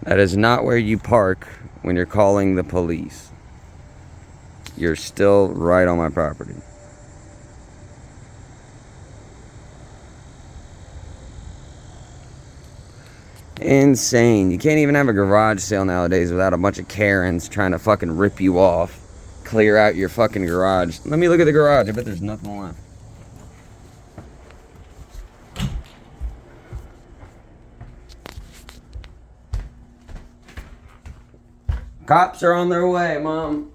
That is not where you park when you're calling the police. You're still right on my property. Insane. You can't even have a garage sale nowadays without a bunch of Karens trying to fucking rip you off. Clear out your fucking garage. Let me look at the garage. I bet there's nothing left. Cops are on their way, Mom.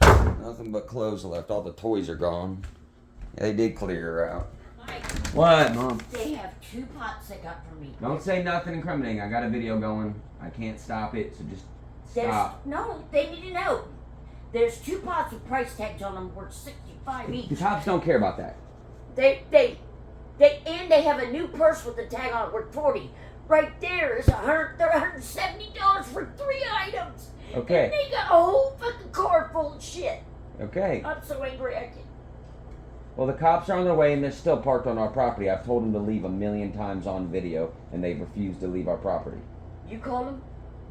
Nothing but clothes left. All the toys are gone. Yeah, they did clear her out. Mike, what, Mom? They have 2 pots they got from me. Don't say nothing incriminating. I got a video going. I can't stop it, so just stop. No, they need to know. There's 2 pots with price tags on them worth $65 each. The cops don't care about that. They have a new purse with a tag on it worth $40. Right there is they're $170 for 3 items. Okay. And they got a whole fucking car full of shit. Okay. I'm so angry I can't. Well, the cops are on their way and they're still parked on our property. I've told them to leave 1,000,000 times on video and they've refused to leave our property. You called them?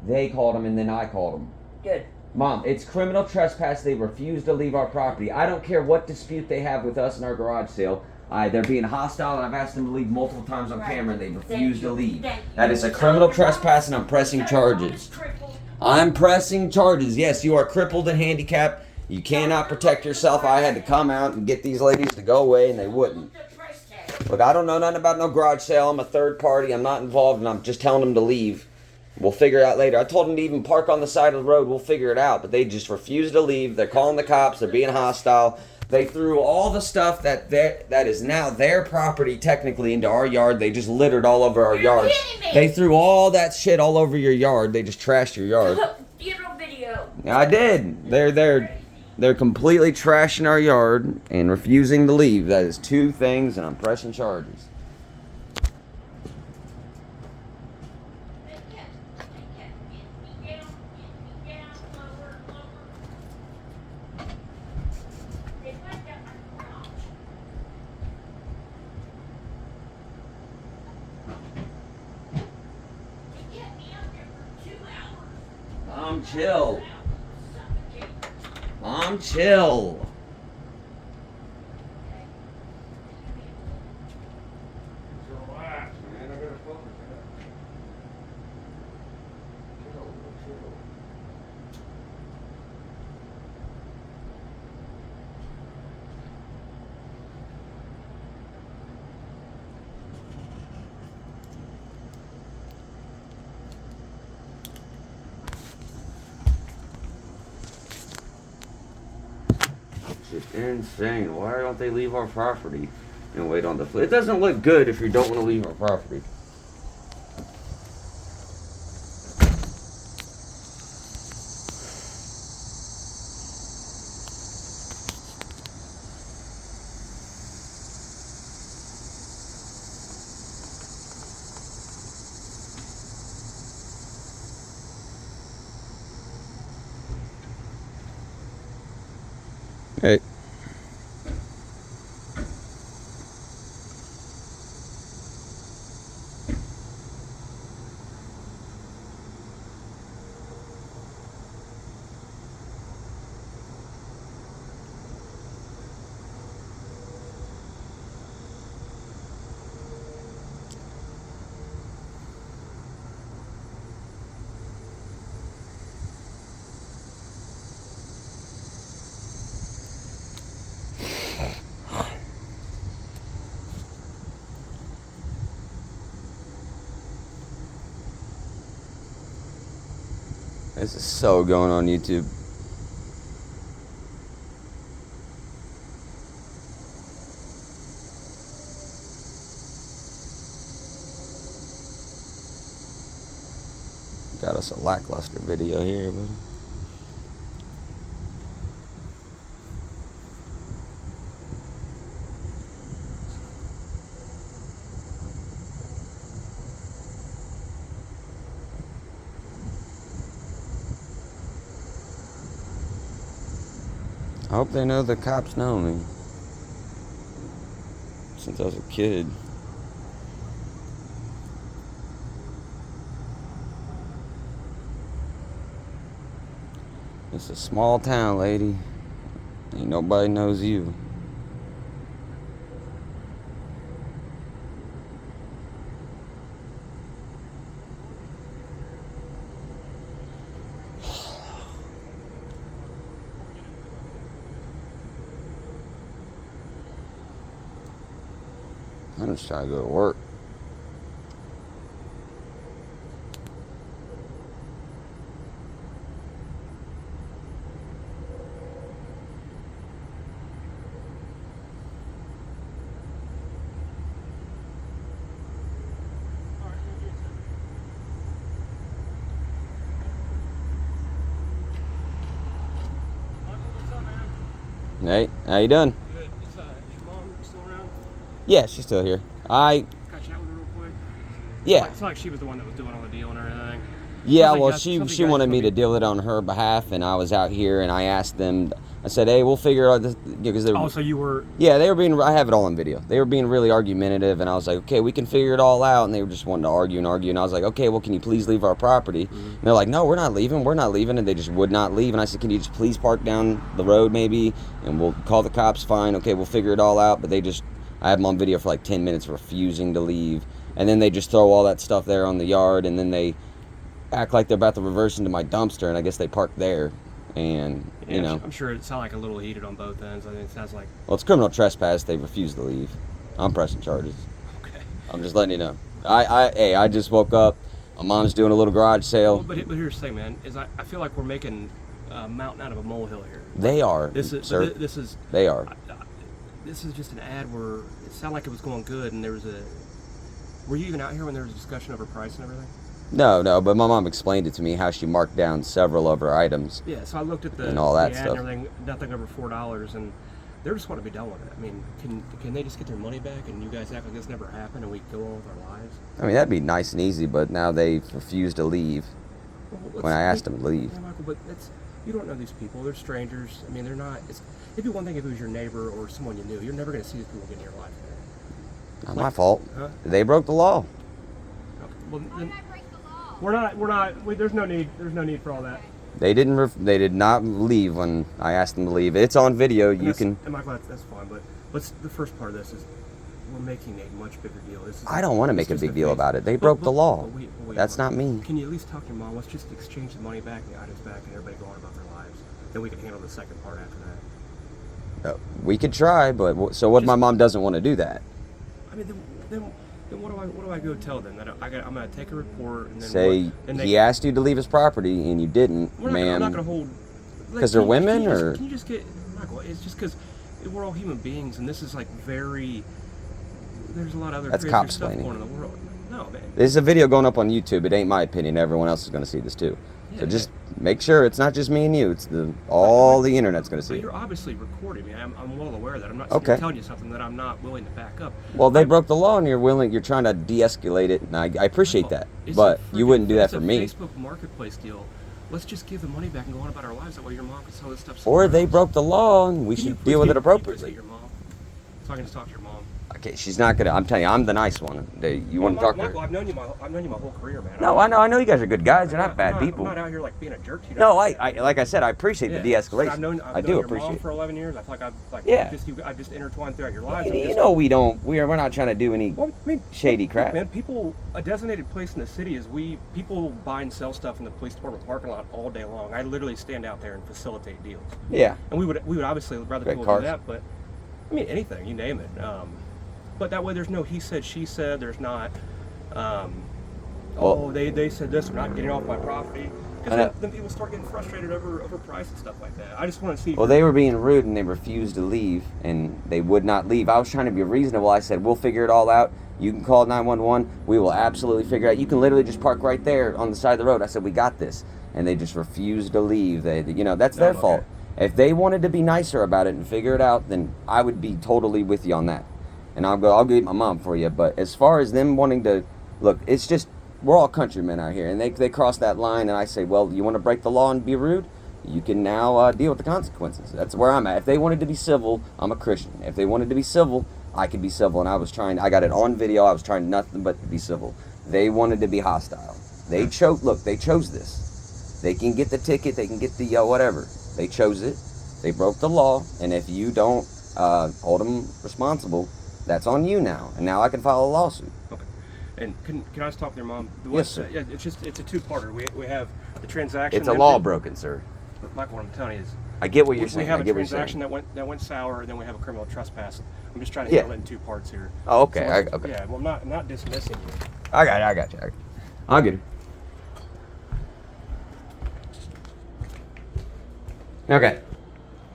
They called them and then I called them. Good. Mom, it's criminal trespass. They refuse to leave our property. I don't care what dispute they have with us in our garage sale. They're being hostile and I've asked them to leave multiple times on camera and they refuse to leave. That is a criminal trespass and I'm pressing charges. I'm pressing charges. Yes, you are crippled and handicapped. You cannot protect yourself. I had to come out and get these ladies to go away and they wouldn't. Look, I don't know nothing about no garage sale. I'm a third party. I'm not involved and I'm just telling them to leave. We'll figure it out later. I told them to even park on the side of the road. We'll figure it out. But they just refuse to leave. They're calling the cops. They're being hostile. They threw all the stuff that is now their property technically into our yard. They just littered all over our yard. They threw all that shit all over your yard. They just trashed your yard. You know video. I did. They're completely trashing our yard and refusing to leave. That is 2 things, and I'm pressing charges. Mom, chill. Mom, chill. Relax, man. I gotta focus. Chill. It's insane. Why don't they leave our property and wait on the flip? It doesn't look good if you don't want to leave our property. Hey. This is so going on YouTube. Got us a lackluster video here, but I hope they know the cops know me. Since I was a kid. It's a small town, lady. Ain't nobody knows you. I'm just trying to go to work. Hey, how you doing? Good. Is your mom still around? Yeah, she's still here. I Can I chat with her real quick? yeah. It's like she was the one that was doing all the deal and everything. Yeah, Sounds like well, you guys- she wanted me to deal it on her behalf, and I was out here, and I asked them. I said, "Hey, we'll figure out this," because Oh, so you were. yeah, they were being. I have it all on video. They were being really argumentative, and I was like, "Okay, we can figure it all out," and they were just wanting to argue and argue, and I was like, "Okay, well, can you please leave our property?" And they're like, "No, we're not leaving. We're not leaving," and they just would not leave. And I said, "Can you just please park down the road, maybe, and we'll call the cops? Fine, okay, we'll figure it all out." But they just, I had them on video for like 10 minutes refusing to leave, and then they just throw all that stuff there on the yard, and then they act like they're about to reverse into my dumpster, and I guess they parked there, and Yeah, you know, I'm sure it sounded like a little heated on both ends. I think it sounds like. well, it's criminal trespass. They refuse to leave. I'm pressing charges. Okay. I'm just letting you know. I just woke up. My mom's doing a little garage sale. Well, but here's the thing, man. Is I feel like we're making a mountain out of a molehill here. They are, This is sir. this is They are. this is just an ad where it sounded like it was going good, and there was a. Were you even out here when there was a discussion over price and everything? No, but my mom explained it to me how she marked down several of her items. Yeah, so I looked at the, And all that the ad stuff. and everything, nothing over $4, and they just want to be done with it. I mean, can they just get their money back and you guys act like this never happened and we go on with our lives? I mean, that'd be nice and easy, but now they refuse to leave Well, when I asked them to leave. Yeah, Michael, but you don't know these people. They're strangers. I mean, they're not. It'd be one thing if it was your neighbor or someone you knew. You're never going to see these people get in your life. Not my fault. Huh? They broke the law. Okay. Well, then, there's no need. There's no need for all that. They they did not leave when I asked them to leave. It's on video. You can. And Michael, that's fine. But the first part of this is we're making a much bigger deal. I don't want to make a big deal about it. They broke the law. That's not me. Can you at least talk to your mom? Let's just exchange the money back, the items back, and everybody go on about their lives. Then we can handle the second part after that. We could try, but so what? My mom doesn't want to do that. I mean, then what do I go tell them? That I'm going to take a report and then Say he asked you to leave his property and you didn't, I'm ma'am. not going to hold. Because they're women, or can you just get Michael? It's just because we're all human beings, and this is like very. There's a lot of other That's crazy stuff cop-splaining. going on in the world. No, man. There's a video going up on YouTube. It ain't my opinion. Everyone else is going to see this too. So just make sure it's not just me and you. It's all the internet's going to see. You're obviously recording me. I'm well aware of that. I'm not Okay. telling you something that I'm not willing to back up. Well, they broke the law, and you're trying to de-escalate it, and I appreciate that. But you wouldn't do that for me. It's a Facebook Marketplace deal. Let's just give the money back and go on about our lives. That way your mom can sell this stuff. Or somewhere they else. broke the law, and we Can you should please deal with it get- can you please appropriately. get your mom? So I can just talk to your mom. Okay, she's not gonna. I'm telling you, I'm the nice one. You want to talk to Michael, her? I've known you my whole career, man. No, I know you guys are good guys. You're not bad I'm people. not out here like being a jerk to you. No, I like I said, I appreciate the I've de-escalation. known I do your appreciate mom it. for 11 years. I feel like I've just intertwined throughout your lives. You know we don't. We're not trying to do any Well, I mean, shady look, crap. Man, a designated place in the city is people buy and sell stuff in the police department parking lot all day long. I literally stand out there and facilitate deals. Yeah. And we would obviously rather Great people cars. do that, but I mean anything, you name it. But that way there's no he said, she said. There's not. They said this. They're not getting off my property. Because then people start getting frustrated over price and stuff like that. I just want to see. Well, they were being rude and they refused to leave, and they would not leave. I was trying to be reasonable. I said, "We'll figure it all out. You can call 911. We will absolutely figure it out. You can literally just park right there on the side of the road." I said, "We got this," and they just refused to leave. That's their fault. If they wanted to be nicer about it and figure it out, then I would be totally with you on that. And I'll get my mom for you. But as far as them wanting to, look, it's just, we're all countrymen out here. And they cross that line, and I say, well, you want to break the law and be rude? You can now deal with the consequences. That's where I'm at. If they wanted to be civil, I'm a Christian. If they wanted to be civil, I could be civil. And I got it on video. I was trying nothing but to be civil. They wanted to be hostile. They chose this. They can get the ticket. They can get the whatever. They chose it. They broke the law, and if you don't hold them responsible, that's on you now. And now I can file a lawsuit. Okay. And can I just talk to your mom? Yes, sir. Yeah, it's a two-parter. We have the transaction. It's a law broken, sir. Michael, what I'm telling you is, I get what you're saying. we have I a get what you're saying. transaction that went sour, and then we have a criminal trespass. I'm just trying to handle it in two parts here. Oh, okay. So Okay. Yeah, well, I'm not dismissing you. I got you. I'll get it. Okay.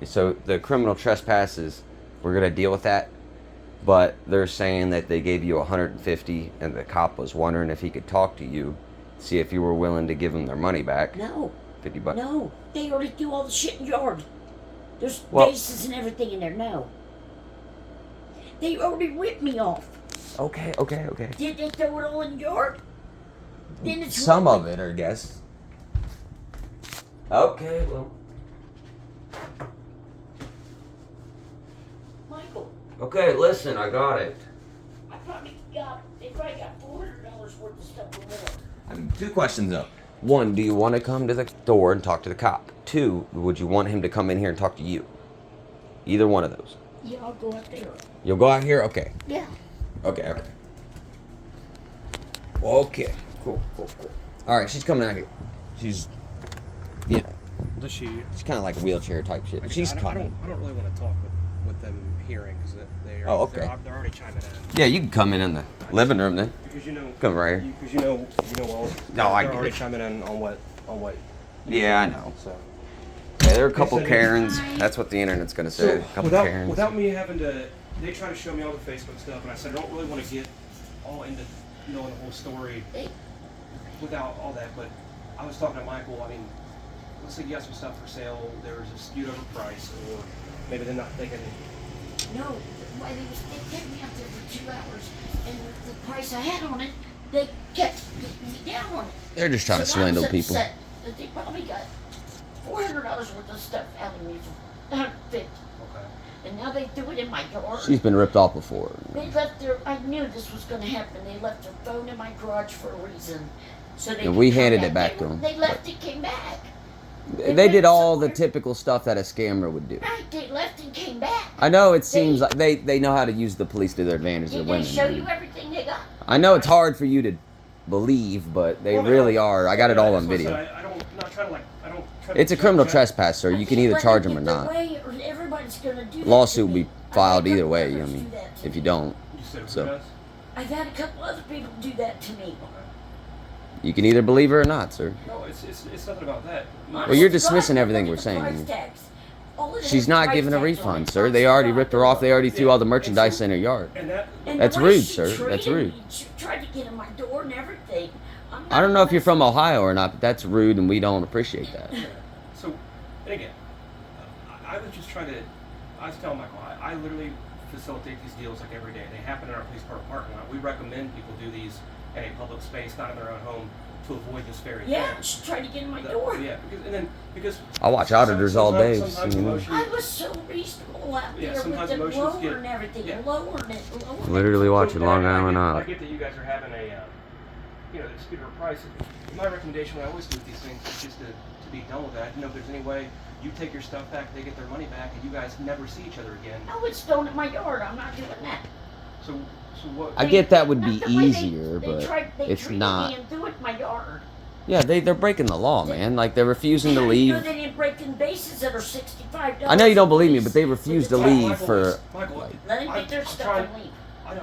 So the criminal trespasses, we're gonna deal with that, but they're saying that they gave you 150, and the cop was wondering if he could talk to you, see if you were willing to give them their money back. No. $50. No. They already do all the shit in the yard. There's Well- bases and everything in there. No. They already ripped me off. Okay. Did they throw it all in the yard? Then it's Some of it, I guess. Okay, well. Michael, Okay, listen, I got it. they probably got $400 worth of stuff or more. I mean, two questions though. One, do you want to come to the door and talk to the cop? Two, would you want him to come in here and talk to you? Either one of those. Yeah, I'll go up there. You'll go out here? Okay. Yeah. Okay. Okay. Cool. Alright, she's coming out here. She's, Does she? she's kind of like a wheelchair type shit. Okay, She's I coming. don't really want to talk with them hearing because they are. Oh, okay. They're already chiming in. Yeah, you can come in the living room then. Because you know. Come right here. Because you know all. No, I they're get already it. chiming in on what. Yeah, I know. So. Yeah, there are a couple They said- Karens. That's what the internet's gonna say. A couple Karens. without me having to, they try to show me all the Facebook stuff, and I said I don't really want to get all into knowing the whole story without all that. But I was talking to Michael. I mean, let's say you got some stuff for sale. There was a dispute over price, or maybe they're not thinking. No, why they kept me out there for 2 hours, and the price I had on it, they kept me down on it. They're just trying to So I was swindle people. upset that they probably got $400 worth of stuff out of me for $150, Okay. and now they threw it in my yard. She's been ripped off before. They left their. I knew this was going to happen. They left their phone in my garage for a reason, so they. And we could come handed back. it back They to were- them. They left. It came back. They did all the somewhere. typical stuff that a scammer would do. Right, they left and came back. I know it seems like they know how to use the police to their advantage. Did Of they women. show man. you everything they got? I know it's hard for you to believe, but they really are. I got it all on video. I don't. I'm not trying to like. I don't. Try It's a to criminal judge. trespass, sir. You can Let either them charge them or get their not. way, or everybody's gonna do that to Lawsuit will me. be filed I've had either way. I others mean, do that to if you me. don't, You said it So. does? I've had a couple other people do that to me. you can either believe it or not, sir. No, it's nothing about that. Well, you're dismissing everything we're saying. She's not giving a refund, sir. They already ripped her off. They already threw all the merchandise in her yard. And that. That's rude, sir. That's rude. She tried to get in my door and everything. I don't know if you're from Ohio or not, but that's rude, and we don't appreciate that. So, and again, I was just trying to. I was telling Michael, I literally facilitate these deals like every day. They happen in our police car parking lot. We recommend people do these in a public space, not in their own home, to avoid this very Yeah, thing. she tried to get in my That- door. Yeah, because I watch auditors all day. sometimes You know. emotions- I was so reasonable out Yeah, there with sometimes the emotions blower get- and everything, yeah. lowering it. Literally watching So, Long I Island get- I Out. get that you guys are having a, dispute over price. My recommendation when I always do with these things is just to be done with that. I don't know if there's any way you take your stuff back, they get their money back, and you guys never see each other again. I was thrown in my yard. I'm not doing that. So what? I get that would be Not the way easier, they but it's treated not. me and threw it in my yard. Yeah, they're breaking the law, man. Like they're refusing to You know leave. they didn't break in bases that are $65. I know you don't believe me, but they refuse to Michael, leave for. Michael, Let them I'm- get their I'm stuff trying- and leave. I know.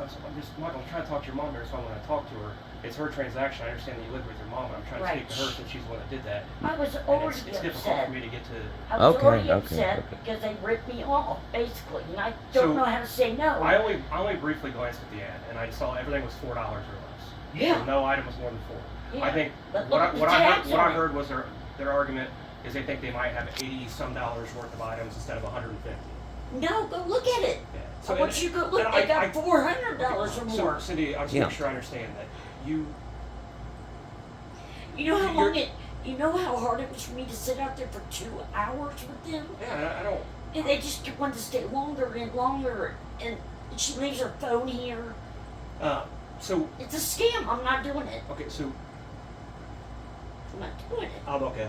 Michael, I'm trying to talk to your mom here, so when I talk to her, it's her transaction. I understand that you live with your mom, but I'm trying to speak to her since she's the one that did that. I was And already it's difficult upset. for me to get to. I was Okay, already okay, upset okay. because they ripped me off, basically, and I So, don't know how to say no. I only briefly glanced at the ad, and I saw everything was $4 or less. Yeah. So no item was more than $4. Yeah, I think but what look I, at the what I heard, tags what on I it. heard was their argument is they think they might have $80-some worth of items instead of 150. No, go look at it. Yeah. I want you to go look. and They I- got $400 or So more. Cindy, I just Yeah. make sure I understand that you. You know how you're- long it. You know how hard it was for me to sit out there for 2 hours with them. Yeah, I don't. And they just wanted to stay longer and longer. And she leaves her phone here. So It's a scam. I'm not doing it. okay, so I'm not doing it. okay.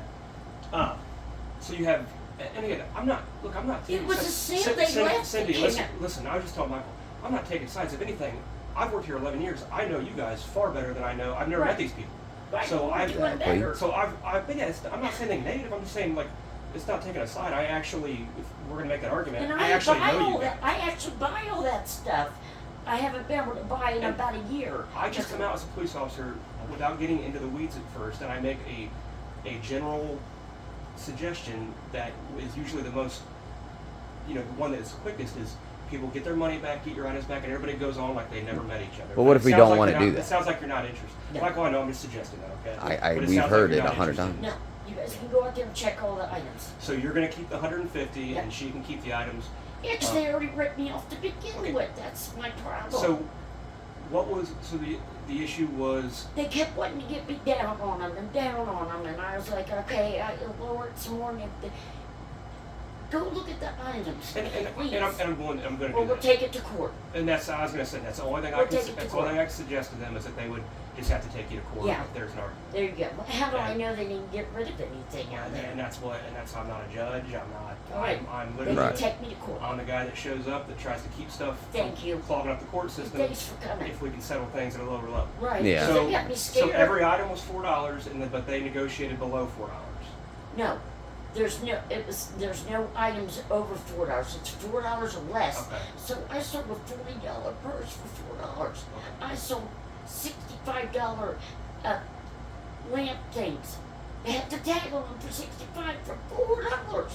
So you have, and again, I'm not. It was a sale. They left. Cindy, listen. I was just telling Michael, I'm not taking sides. If anything, I've worked here 11 years. I know you guys far better than I know. I've never met these people. Right. So I've been. Yeah, I'm not saying anything negative. I'm just saying like. It's not taking a side. I actually, if we're going to make that argument, and I actually know you. I actually buy all that stuff. I haven't been able to buy it in about a year. I just come out as a police officer without getting into the weeds at first, and I make a general suggestion that is usually the most, the one that is the quickest is people get their money back, get your items back, and everybody goes on like they never met each other. But what if we don't want to do that? It sounds like you're not interested. No. Michael, I know I'm just suggesting that, okay? We've heard it 100 times. No. You guys can go out there and check all the items. So you're going to keep the 150, and she can keep the items. Actually, they already ripped me off to begin with. That's my problem. So, the issue was? They kept wanting to get me down on them, and I was like, okay, I'll lower it some more. And go look at the items. And I'm going to do that. We'll take it to court. And I was going to say that's the only thing I can suggest to them is that they would just have to take you to court if there's an argument. There you go. Well, how do I know they didn't get rid of anything out there? And that's I'm not a judge. I'm not. Right. I'm They literally. can take me to court. I'm the guy that shows up that tries to keep stuff Thank you. clogging up the court system. Thanks for coming. If we can settle things at a lower level. Right. Yeah. So they got me scared. So every item was $4, but they negotiated below $4. No. There's no items over $4. It's $4 or less. Okay. So I sold a $40 purse for $4. I sold $65 lamp things. They had the tag on them for $65 for $4. Okay.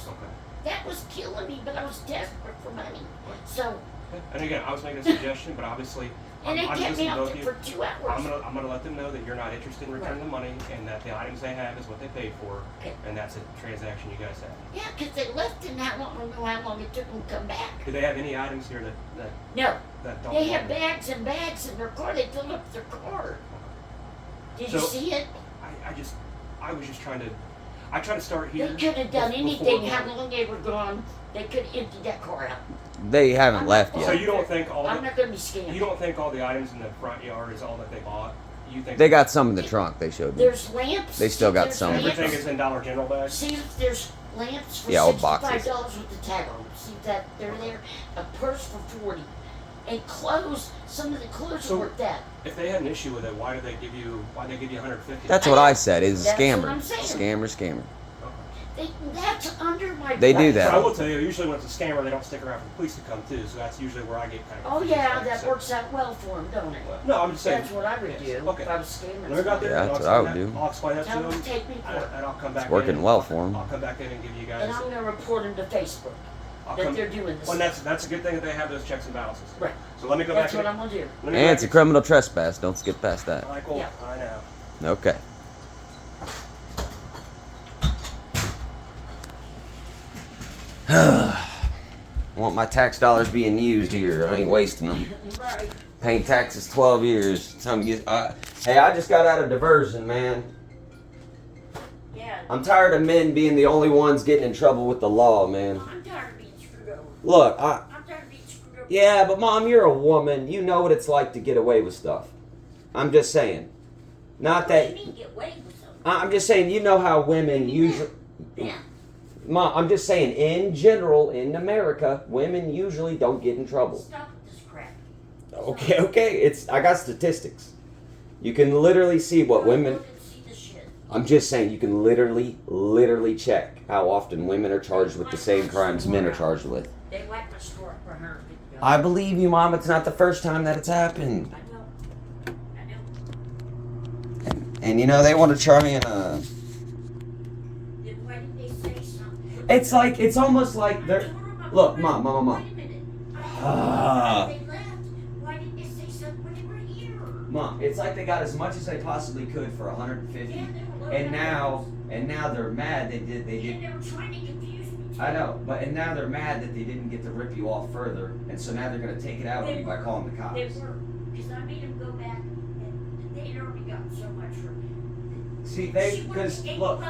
That was killing me, but I was desperate for money. So. And again, I was making a suggestion, but obviously. And they I'm kept me listening to out both there of for you. 2 hours. I'm gonna let them know that you're not interested in returning the money, and that the items they have is what they paid for, and that's a transaction you guys have. Yeah, because they left and I don't know how long it took them to come back. Do they have any items here that No. don't? They have bags and bags in their car. They filled up their car. Did you see it? I was just trying to. I tried to start here. They could have done anything. How long they were gone, they could have emptied that car out. They haven't left yet. So you don't think I'm not going to be scammed. You don't think all the items in the front yard is all that they bought? You think They got some in the trunk. They showed me. There's lamps. They still got There's some in the everything trunk. is in Dollar General bags? See, there's lamps for Yeah, old boxes. $65 with the tag on them. See that they're there. A purse for $40. And clothes. Some of the clothes So- are worth that. If they had an issue with it, why did they give you 150? That's what I said. Is a That's what scammer. I'm saying. Scammer. That's under my They do price. that. So I will tell you, usually when it's a scammer, they don't stick around for the police to come too. So that's usually where I get kind of. Oh confused yeah, by it. that So- works out well for them, don't it? No, I'm just saying. That's what I would do Okay. if I was scamming. Let me go out there. Yeah, and that's I'll what I would explain do. I'll explain that to Tell them them, to take me for it. and I'll come back. It's working in. well for them. I'll come back in and give you guys. And I'm going to report them to Facebook I'll that come- they're doing this. Well, that's a good thing that they have those checks and balances. Right. So let me go That's back. what I'm going to do. Let me go And back it's a and- criminal trespass. Don't skip past that. Michael, Yeah. I know. Okay. I want my tax dollars being used here. I ain't wasting them. Right. Paying taxes 12 years. Time to get. Hey, I just got out of diversion, man. Yeah. I'm tired of men being the only ones getting in trouble with the law, man. I'm tired of being screwed over. Look, I'm tired of being screwed over. yeah, but Mom, you're a woman. You know what it's like to get away with stuff. I'm just saying. Not What that. do you mean get away with something? I'm just saying, you know how women usually. Yeah. Mom, I'm just saying, in general, in America, women usually don't get in trouble. Stop with this crap. Okay. I got statistics. You can literally see what Go women. look and see the shit. I'm just saying, you can literally check how often women are charged with the same crimes men are charged with. They whacked my store up for $150. I believe you, Mom. It's not the first time that it's happened. I know. And you know, they want to try and, Then why didn't they say something? it's almost like they're. Look, Mom. Wait a minute. Ah. They left. Why didn't they say something when they were here? Mom, it's like they got as much as they possibly could for 150, Yeah, they were loading and now they're mad they did. Yeah, they were trying to confuse me. too. I know, and now they're mad that they didn't get to rip you off further, and so now they're gonna take it out on you by calling the cops. They were, because I made them go back, and they had already gotten so much for. See, She they wanted because $8 look,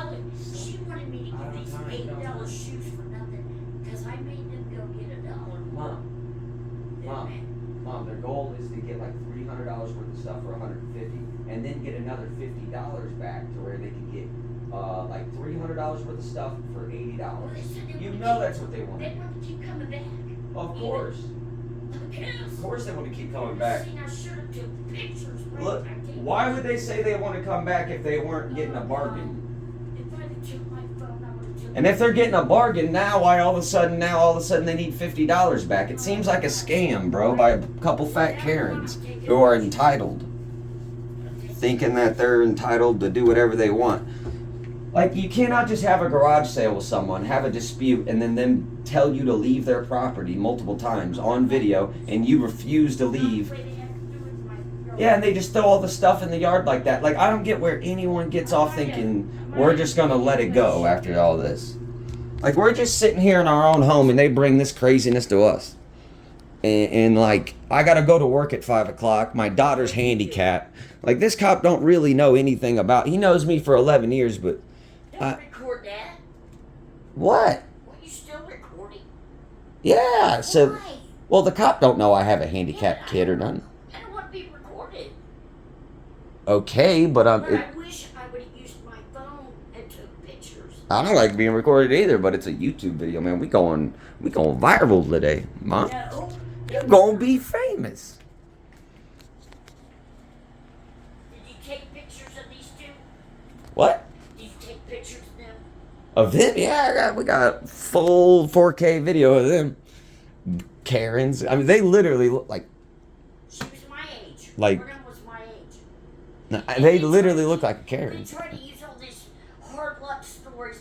She wanted me to I don't give these have time, $8 shoes for nothing, because I made them go get $1. Mom, their goal is to get like $300 worth of stuff for 150, and then get another $50 back to where they can get like $300 worth of stuff for $80. Well, they said they You wanna know keep- that's what they They want. want to keep coming back. Of course. Yes. Of course they want to keep coming back. I should have took pictures. Right? Look, I did. why would they say they want to come back if they weren't getting a bargain? If I'd have took my phone, I would have took. And if they're getting a bargain, now all of a sudden they need $50 back. It seems like a scam, bro, by a couple fat Karens who are entitled. Thinking that they're entitled to do whatever they want. Like, you cannot just have a garage sale with someone, have a dispute, and then them tell you to leave their property multiple times on video, and you refuse to leave. Yeah, and they just throw all the stuff in the yard like that. Like, I don't get where anyone gets off thinking we're just gonna let it go after all this. Like, we're just sitting here in our own home, and they bring this craziness to us. And like, I gotta go to work at 5 o'clock. My daughter's handicapped. Like, this cop don't really know anything about. He knows me for 11 years, but Don't record that. what? Well, you still recording? Yeah. So, Why? well, the cop don't know I have a handicapped kid or nothing. I don't want to be recorded. Okay, but But I wish I would have used my phone and took pictures. I don't like being recorded either. But it's a YouTube video, man. We going viral today, Mom. No. You're gonna be famous. Did you take pictures of these two? What? Did you take pictures of them? Of them? Yeah, we got full 4K video of them. Karens. I mean, they literally look like. She was my age. Like- One of them was my age. No, they literally look like a They Karen. try to use all these hard luck stories.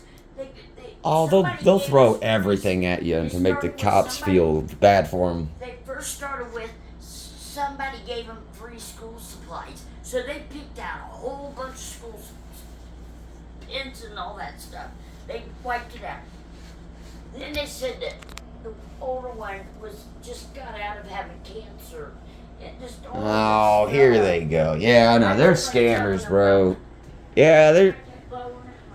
Oh, somebody they'll gave throw us- everything at you They to make the started with cops somebody- feel bad for them. They first started with somebody gave them free school supplies. So they picked out a whole bunch of school pins and all that stuff. They wiped it out. Then they said that the older one just got out of having cancer. And just all Oh, this here stuff. they go. Yeah, I know. They're scammers, bro. Yeah, they're.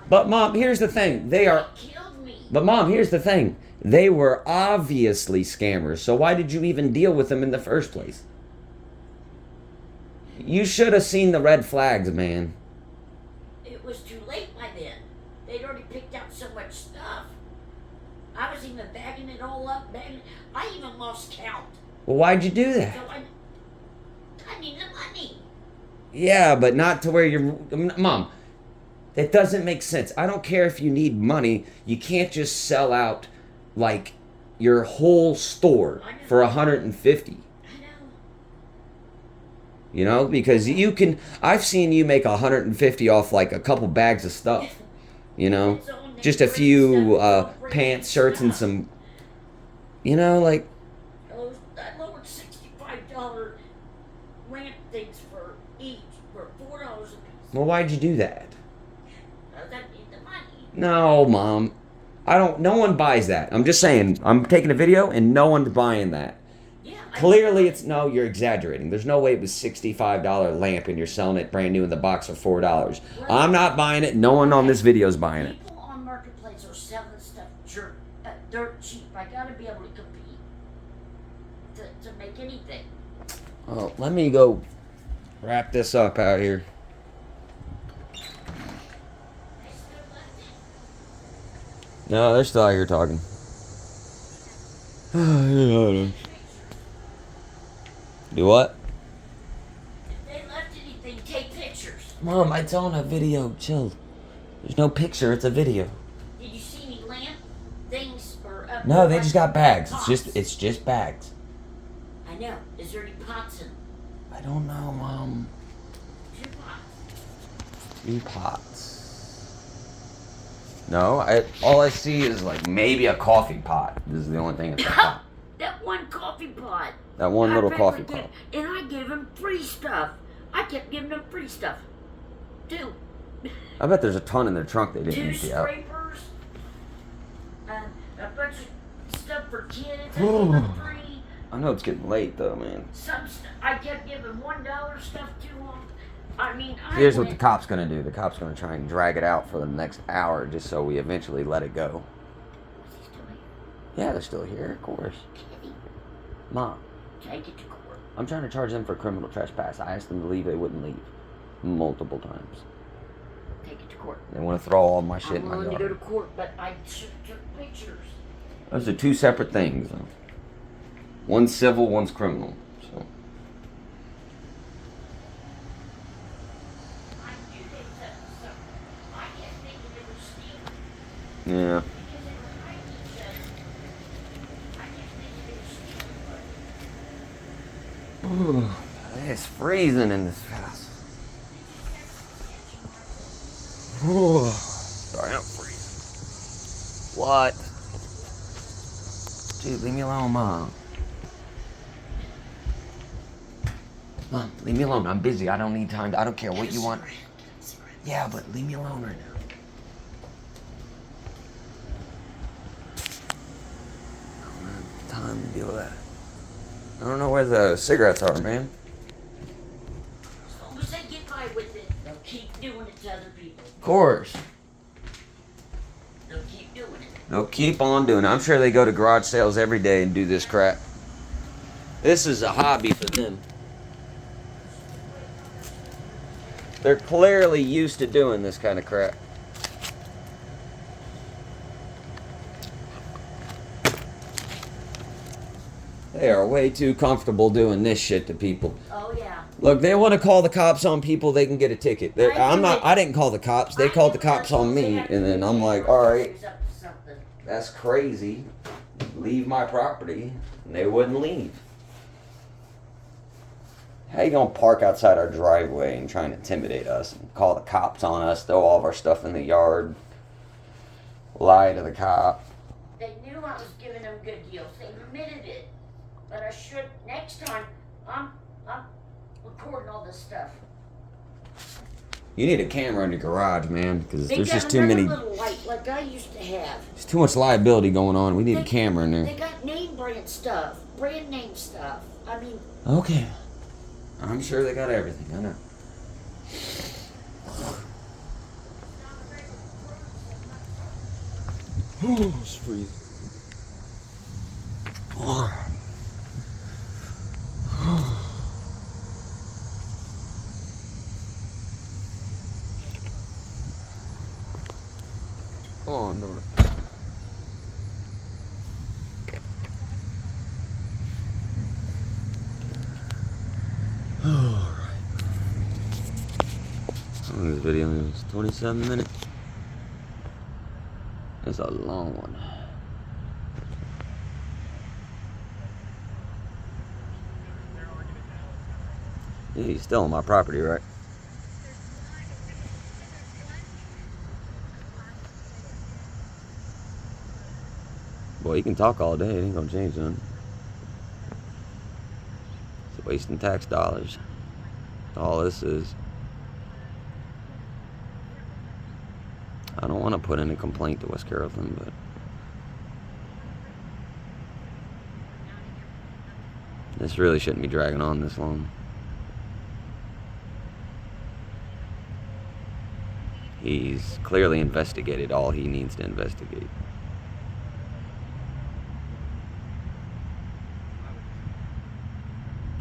But, Mom, here's the thing. They are. It killed me. But, Mom, here's the thing. They were obviously scammers. So why did you even deal with them in the first place? You should have seen the red flags, man. It was too late by then. They'd already picked out so much stuff. I was even bagging it all up. I even lost count. Well, why'd you do So that? I need the money. Yeah, but not to where you're. Mom, that doesn't make sense. I don't care if you need money. You can't just sell out, like, your whole store for $150. I know. You know, because you can. I've seen you make $150 off like a couple bags of stuff. You know, It's all name just a brand few stuff, all brand pants, shirts, and stuff. some. You know, like. I lowered $65 lamp things for each for $4 a piece. Well, why'd you do that? I need the money. No, Mom. I don't. No one buys that. I'm just saying. I'm taking a video, and no one's buying that. Yeah. Clearly, it's no. You're exaggerating. There's no way it was $65 lamp, and you're selling it brand new in the box for $4. I'm not buying it. No one on this video is buying it. People on Marketplace are selling stuff dirt cheap. I gotta be able to compete to make anything. Oh, let me go wrap this up out here. I still left it. No, they're still out here talking. Do what? If they left anything, take pictures. Mom, it's on a video. Chill. There's no picture. It's a video. Did you see any lamp things or up? No, they just got bags. Pots? It's just bags. I know. Is there any pots in? I don't know, Mom. 2 pots. 2 pots. No, all I see is like maybe a coffee pot. This is the only thing that's a pot. That one coffee pot. That one little I coffee gave- pot. And I gave them free stuff. I kept giving them free stuff. 2. I bet there's a ton in their trunk they 2 didn't empty out. scrapers. A bunch of stuff for kids. I gave them free. I know it's getting late though, man. I kept giving $1 stuff to them. I mean, Here's what the cop's gonna do. The cop's gonna try and drag it out for the next hour just so we eventually let it go. Is he still here? Yeah, they're still here, of course. Kitty, Mom, take it to court. I'm trying to charge them for criminal trespass. I asked them to leave, they wouldn't leave. Multiple times. take it to court. They want to throw all my shit in I'm my willing to go to yard. court, but I should have took pictures. Those are two separate things. Though. One's civil, one's criminal. So. I knew they said so. I kept thinking they were stealing. Yeah. Because they were hiding each other. I kept thinking they were stealing. Ooh, it's freezing in this house. Ooh, sorry, I'm freezing. What? Dude, leave me alone, Mom. Mom, leave me alone. I'm busy. I don't need time. I don't care what you want. Yeah, but leave me alone right now. I don't have time to deal with that. I don't know where the cigarettes are, man. As long as they get by with it, they'll keep doing it to other people. Of course. They'll keep doing it. They'll keep on doing it. I'm sure they go to garage sales every day and do this crap. This is a hobby for them. They're clearly used to doing this kind of crap. They are way too comfortable doing this shit to people. Oh, yeah. Look, they want to call the cops on people, they can get a ticket. I do it. I didn't call the cops. They called the cops on me, and then I'm like, all right, He's up to something. that's crazy. Leave my property. And they wouldn't leave. How you gonna park outside our driveway and try and intimidate us and call the cops on us, throw all of our stuff in the yard, lie to the cop? They knew I was giving them good deals. They admitted it. But I should, next time, I'm recording all this stuff. You need a camera in your garage, man, because They there's got just too another many. little light like I used to have. There's too much liability going on. We need a They- camera in They there. got name brand stuff, brand name stuff. I mean, Okay. I'm sure they got everything. I know. Oh, it's freezing. Oh no. Alright. This video is 27 minutes. It's a long one. Yeah, he's still on my property, right? Boy, he can talk all day. It ain't gonna change nothing. It's wasting tax dollars. All this is. I don't want to put in a complaint to West Carrollton, but this really shouldn't be dragging on this long. He's clearly investigated all he needs to investigate.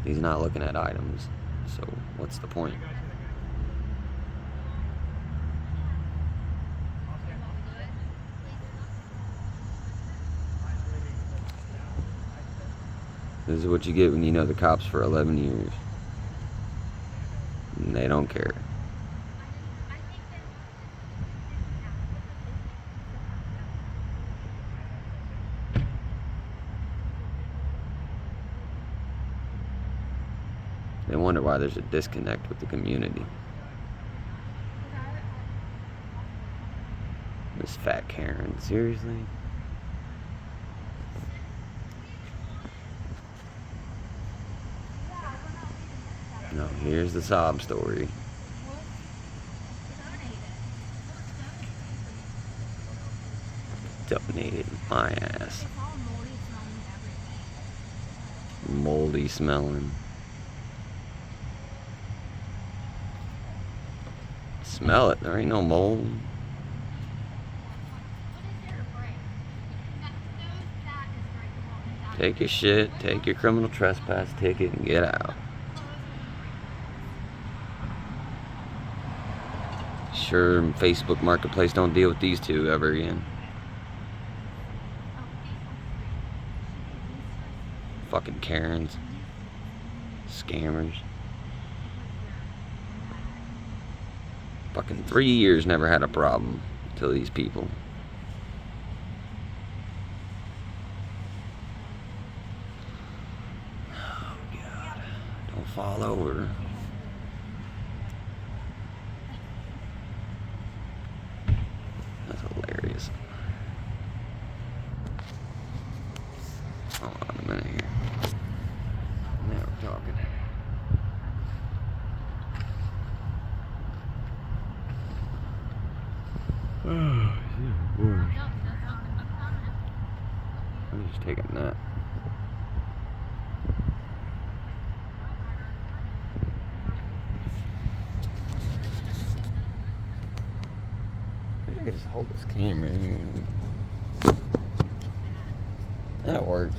He's not looking at items, so what's the point? This is what you get when you know the cops for 11 years. And they don't care. They wonder why there's a disconnect with the community. This fat Karen, seriously? No, here's the sob story. Donated my ass. Moldy smelling. Smell it, there ain't no mold. Take your shit, take your criminal trespass ticket, and get out. Sure, Facebook Marketplace don't deal with these two ever again. Fucking Karens. Scammers. Fucking 3 years never had a problem till these people. Oh God. Don't fall over. That's hilarious. Hold on a minute here. Now we're talking. Oh, yeah, worse. I'm just taking that. I can just hold this camera here. That works.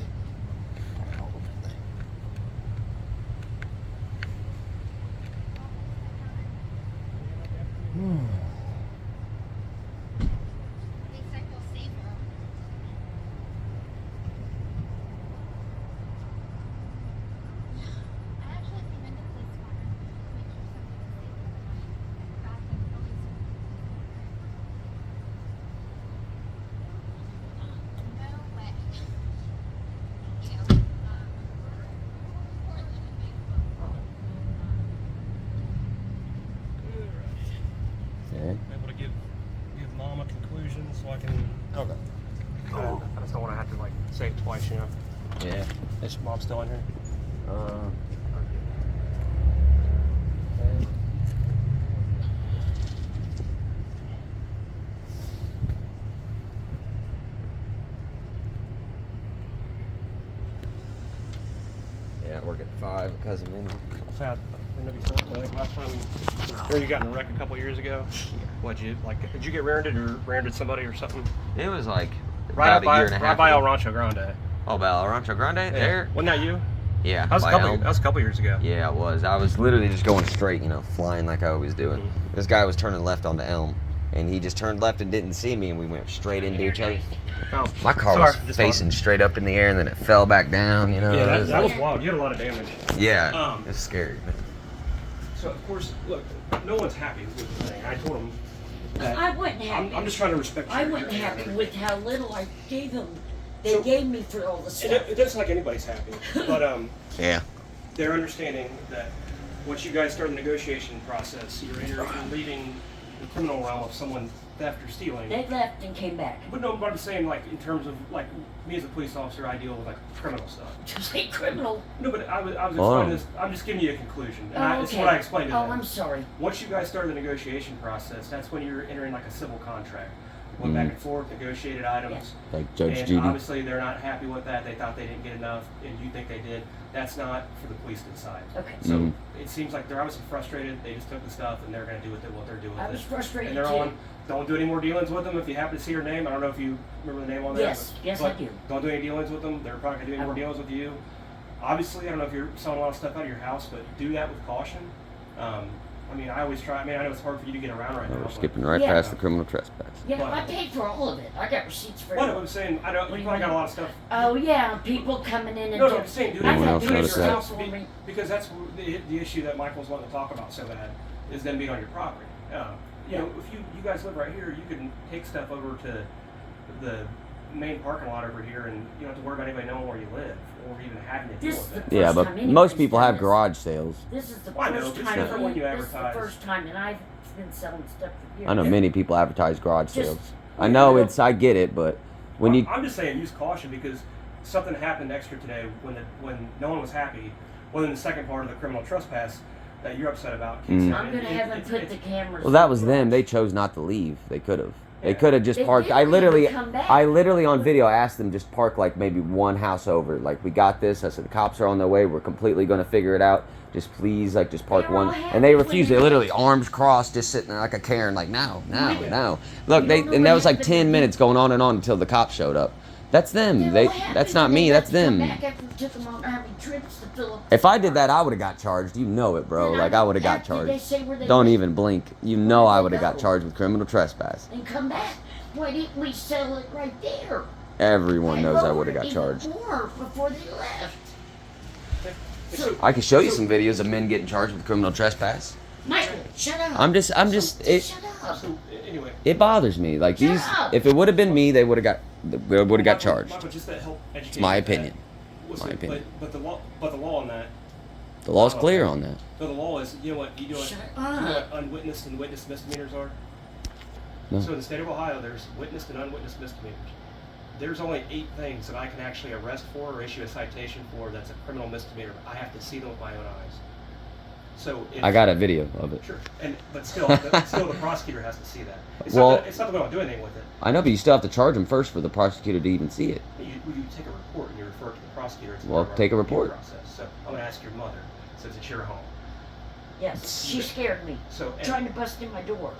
Able to give Mom a conclusion so I can. Okay. I just don't want to have to like say it twice, you know. Yeah. Is Mom still in here? Yeah, I work at 5 because I'm in. Sad. I think last time you got in a wreck a couple years ago. What'd you like? Did you get rear-ended somebody or something? It was like Right about a year and a half by ago. El Rancho Grande. Oh, by El Rancho Grande? Yeah. There? Wasn't that you? Yeah. That was by Elm. a couple years ago. Yeah, it was. I was literally just going straight, you know, flying like I always do. Mhm. This guy was turning left onto Elm, and he just turned left and didn't see me, and we went straight into each other. Oh, My car sorry, was this facing straight up in the air, and then it fell back down, you know. Yeah, It was that like- was wild. You had a lot of damage. Yeah, it's scary. So of course, look, no one's happy with the thing. I told him that I wasn't happy. I'm just trying to respect. I your wasn't opinion. happy with how little I gave them. They So- gave me for all the It, stuff. it doesn't like anybody's happy, but Yeah. they're understanding that once you guys start the negotiation process, you're leaving the criminal realm of someone theft or stealing. They left and came back. But no, but I'm saying like in terms of like me as a police officer, I deal with like criminal stuff. To say criminal. No, but I was Oh. explaining this. I'm just giving you a conclusion, and Oh, it's okay. what I explained to Oh, them. I'm sorry. Once you guys start the negotiation process, that's when you're entering like a civil contract. Went back and forth, negotiated items. Like Judge And Judy. obviously they're not happy with that. They thought they didn't get enough, and you think they did. That's not for the police to decide. Okay. So it seems like they're obviously frustrated. They just took the stuff and they're going to do with it what they're doing with I was it. frustrated And they're too. on. Don't do any more dealings with them. If you happen to see her name, I don't know if you remember the name on there. Yes, yes, I do. Don't do any dealings with them. They're probably going to do any I more won't. dealings with you. Obviously, I don't know if you're selling a lot of stuff out of your house, but do that with caution. I mean, I always try. I mean, I know it's hard for you to get around right now. We're but- skipping right Yeah. past the criminal trespass. Yeah, But- I paid for all of it. I got receipts for What it. I'm saying, I don't. What do You you probably got a mean? lot of stuff. Oh yeah, people coming in and No, I'm just saying, do it I've Anyone had else do it at notice your that? house for me. because that's the issue that Michael's wanting to talk about so bad is them being on your property. You know, if you guys live right here, you can take stuff over to the main parking lot over here, and you don't have to worry about anybody knowing where you live or even having to deal This is with the it. Yeah, first but time most anybody's people done have this. garage sales. This is the I know, first but it's time. different when you This is advertise. the first time, and I've been selling stuff for years. I know Yeah. many people advertise garage Just- sales. I know I get it, but when you I'm just saying, use caution because something happened extra today when no one was happy. Well, in the second part of the criminal trespass that you're upset about. I'm gonna have them put the cameras. well, that was in the them. garage. They chose not to leave. They could have. They Yeah. could have just They parked. didn't even come back. I literally on video asked them just park like maybe one house over. Like we got this. I said the cops are on their way. We're completely gonna figure it out. Just please, like just park They were all one. happy And they when refused. they They did. literally arms crossed, just sitting there like a Karen. Like no. Yeah. Look, You they don't know and what that was like happened 10 to minutes going on and on until the cops showed up. That's them. They're all happy That's not when they me. got That's to come them. back after we took them on having trips to fill up If the I did that, car. I would have got charged. You know it, bro. Then Like I would have got did they charged. say where they Don't went even blink. You know Where did I they would have got go? charged with criminal trespass. And come back? Why didn't we settle it right there? Everyone knows I would have lowered got it charged. even more before they left. So, I can show you some videos of men getting charged with criminal trespass. Michael, shut up. I'm just Shut up. so anyway. it bothers me. Like Shut these, up. if it would have been me, they would have got charged. Michael, just to help educate It's my you with that, opinion. was My it- opinion. But the law on that. The law's clear on that. So the law is, you know what Shut what unwitnessed and witnessed misdemeanors are? No. So in the state of Ohio, there's witnessed and unwitnessed misdemeanors. There's only 8 things that I can actually arrest for or issue a citation for that's a criminal misdemeanor. I have to see them with my own eyes. So if, I got a video of it. Sure, but still the prosecutor has to see that. It's Well- not going to do anything with it. I know, but you still have to charge them first for the prosecutor to even see it. You take a report and you refer it to the prosecutor. It's Well, part of our take a review report. Process. So I'm going to ask your mother, since it's your home. Yes, she scared me. So Trying to bust in my door.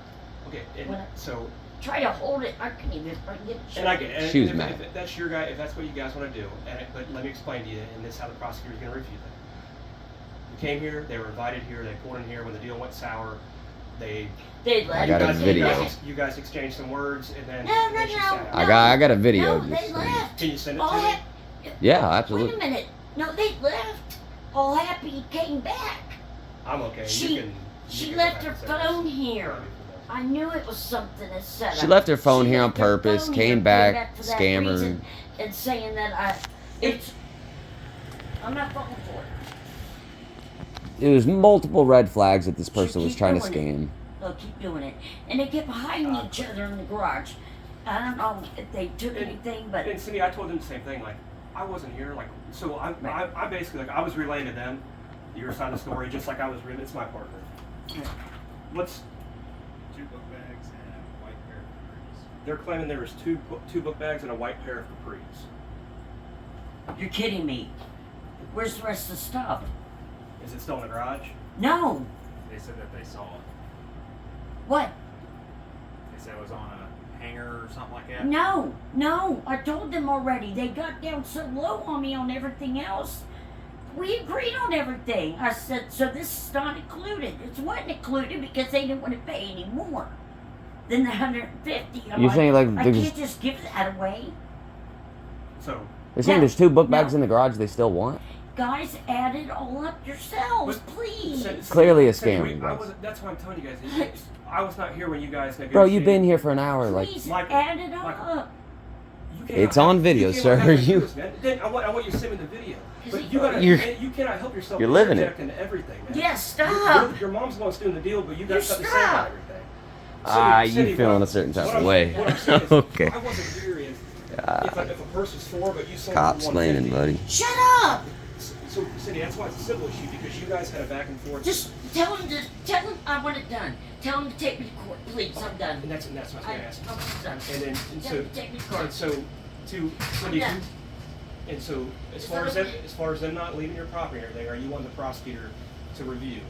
okay, and When I- so Try to hold it. I couldn't even I can get it shut. and I get it. She was if, mad. If that's your guy, if that's what you guys want to do, but let me explain to you, and this is how the prosecutor is going to review that. We came here, they were invited here, they pulled in here when the deal went sour. They They left. I got a guys, video. You guys exchanged some words, and then No, then she no, sat no. out. I got a video. No, just they saying. left. Can you send it All to me? hap- Yeah, Wait a absolutely. minute. No, they left. All happy came back. I'm okay. She- you can, She can go left back her and say this. phone here. I knew it was something that's set up. She left her phone She here on left her purpose, phone came here, back, for that scammer. reason, and saying that I'm not falling for it. It was multiple red flags that this person was keep trying to doing scam. They'll keep doing it, and they kept hiding each other in the garage. I don't know if they took anything, but And Cindy, I told them the same thing. Like, I wasn't here. Like, so I'm basically like I was relaying to them your side of the story, just like I was. It's my partner. What's 2 book bags and a white pair of Capris. they're claiming there was two book bags and a white pair of Capris. you're kidding me. Where's the rest of the stuff? Is it still in the garage? No. They said that they saw it. What? They said it was on a hanger or something like that. No, no. I told them already. They got down so low on me on everything else. We agreed on everything. I said, so this is not included. It wasn't included because they didn't want to pay any more than the $150. I'm You're saying, like, I there's- can't just give that away. So They're saying No, there's 2 book bags no. in the garage they still want. Guys, add it all up yourselves, please. Clearly a Cindy, scam, I guys. wasn't. That's what I'm telling you guys. I was not here when you guys negotiated. Bro, you've been here for an hour. Like, Please Michael, add it Michael. up. You cannot It's on video, you cannot sir. have to do You- this, man. Then I want you to send me the video. But Is you gotta. You're- You cannot help yourself. you're living it. interject into everything, man. Yes, Your- stop. Your mom's the one that's doing the deal, but you got You something to say about stop. everything. you feeling a certain type of way. What I'm saying is, Okay. I wasn't here if a purse was 4, but you sold Cops for planning, 150. buddy. Shut up. So, Cindy, that's why it's a civil issue because you guys had a back and forth. Just tell them I want it done. Tell them to take me to court, please. I'm done. And that's what I was going to ask. I'm done. And then, Tell them to take me to court. and so, to Cindy, done. and so as Is far that as them, okay? as far as them not leaving your property and everything, are you wanting the prosecutor to review?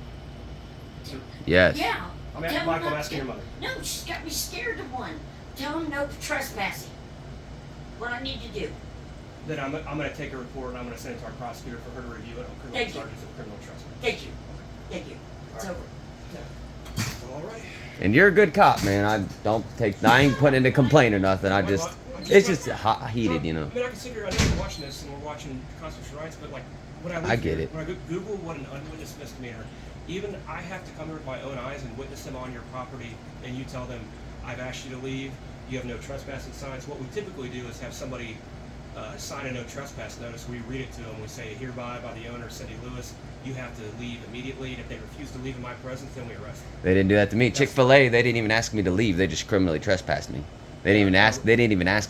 So, Yes. Yeah. I'm Tell asking, 'em Michael, not I'm to asking your get- mother. No, she's got me scared of one. Tell them no trespassing. What I need to do. Then I'm going to take a report and I'm going to send it to our prosecutor for her to review it on criminal Thank you. charges of criminal trespass. Thank you. Thank you. It's All right. over. All right. And you're a good cop, man. I ain't putting in a complaint or nothing. It's just hot, heated, you know. I mean, I consider, I know we're watching this and we're watching constitutional rights, but like, when I, I get it. When I Google what an unwitnessed misdemeanor, even I have to come here with my own eyes and witness them on your property, and you tell them, I've asked you to leave, you have no trespassing signs. What we typically do is have somebody sign a no trespass notice. We read it to them. We say, hereby by the owner, Cindy Lewis, you have to leave immediately. And if they refuse to leave in my presence, then we arrest them. They didn't do that to me. Chick-fil-A, they didn't even ask me to leave. They just criminally trespassed me. They didn't even ask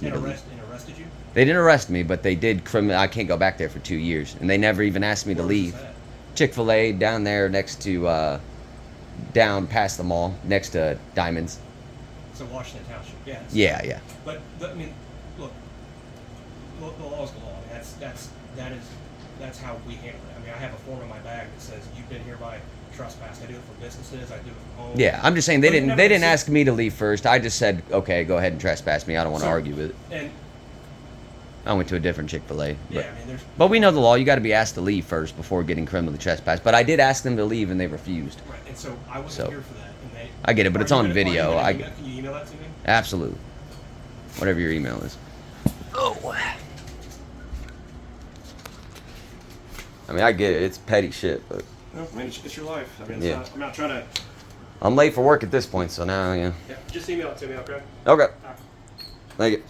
me to leave. And arrested you? They didn't arrest me, but they did I can't go back there for 2 years. And they never even asked me to Where was leave. this at? Chick-fil-A down there next to down past the mall, next to Diamonds. So Washington Township, yes. Yeah. But I mean, look, the law's the law. I mean, that's how we handle it. I mean, I have a form in my bag that says you've been hereby trespassed. I do it for businesses. I do it from home. Yeah, I'm just saying they But you didn't never they didn't see- ask me to leave first. I just said, okay, go ahead and trespass me. I don't want to So- argue with it. And I went to a different Chick-fil-A. Yeah, I mean, there's. But we know the law. You got to be asked to leave first before getting criminally trespassed. But I did ask them to leave, and they refused. Right, and so I wasn't here for that. And they, I get it, but it's on video. Can you email that to me? Absolutely. Whatever your email is. Oh. I mean, I get it. It's petty shit, but. No, I mean, it's your life. I mean, Yeah. I'm not trying to. I'm late for work at this point, so now, yeah. Yeah, just email it to me, okay? Okay. Thank you.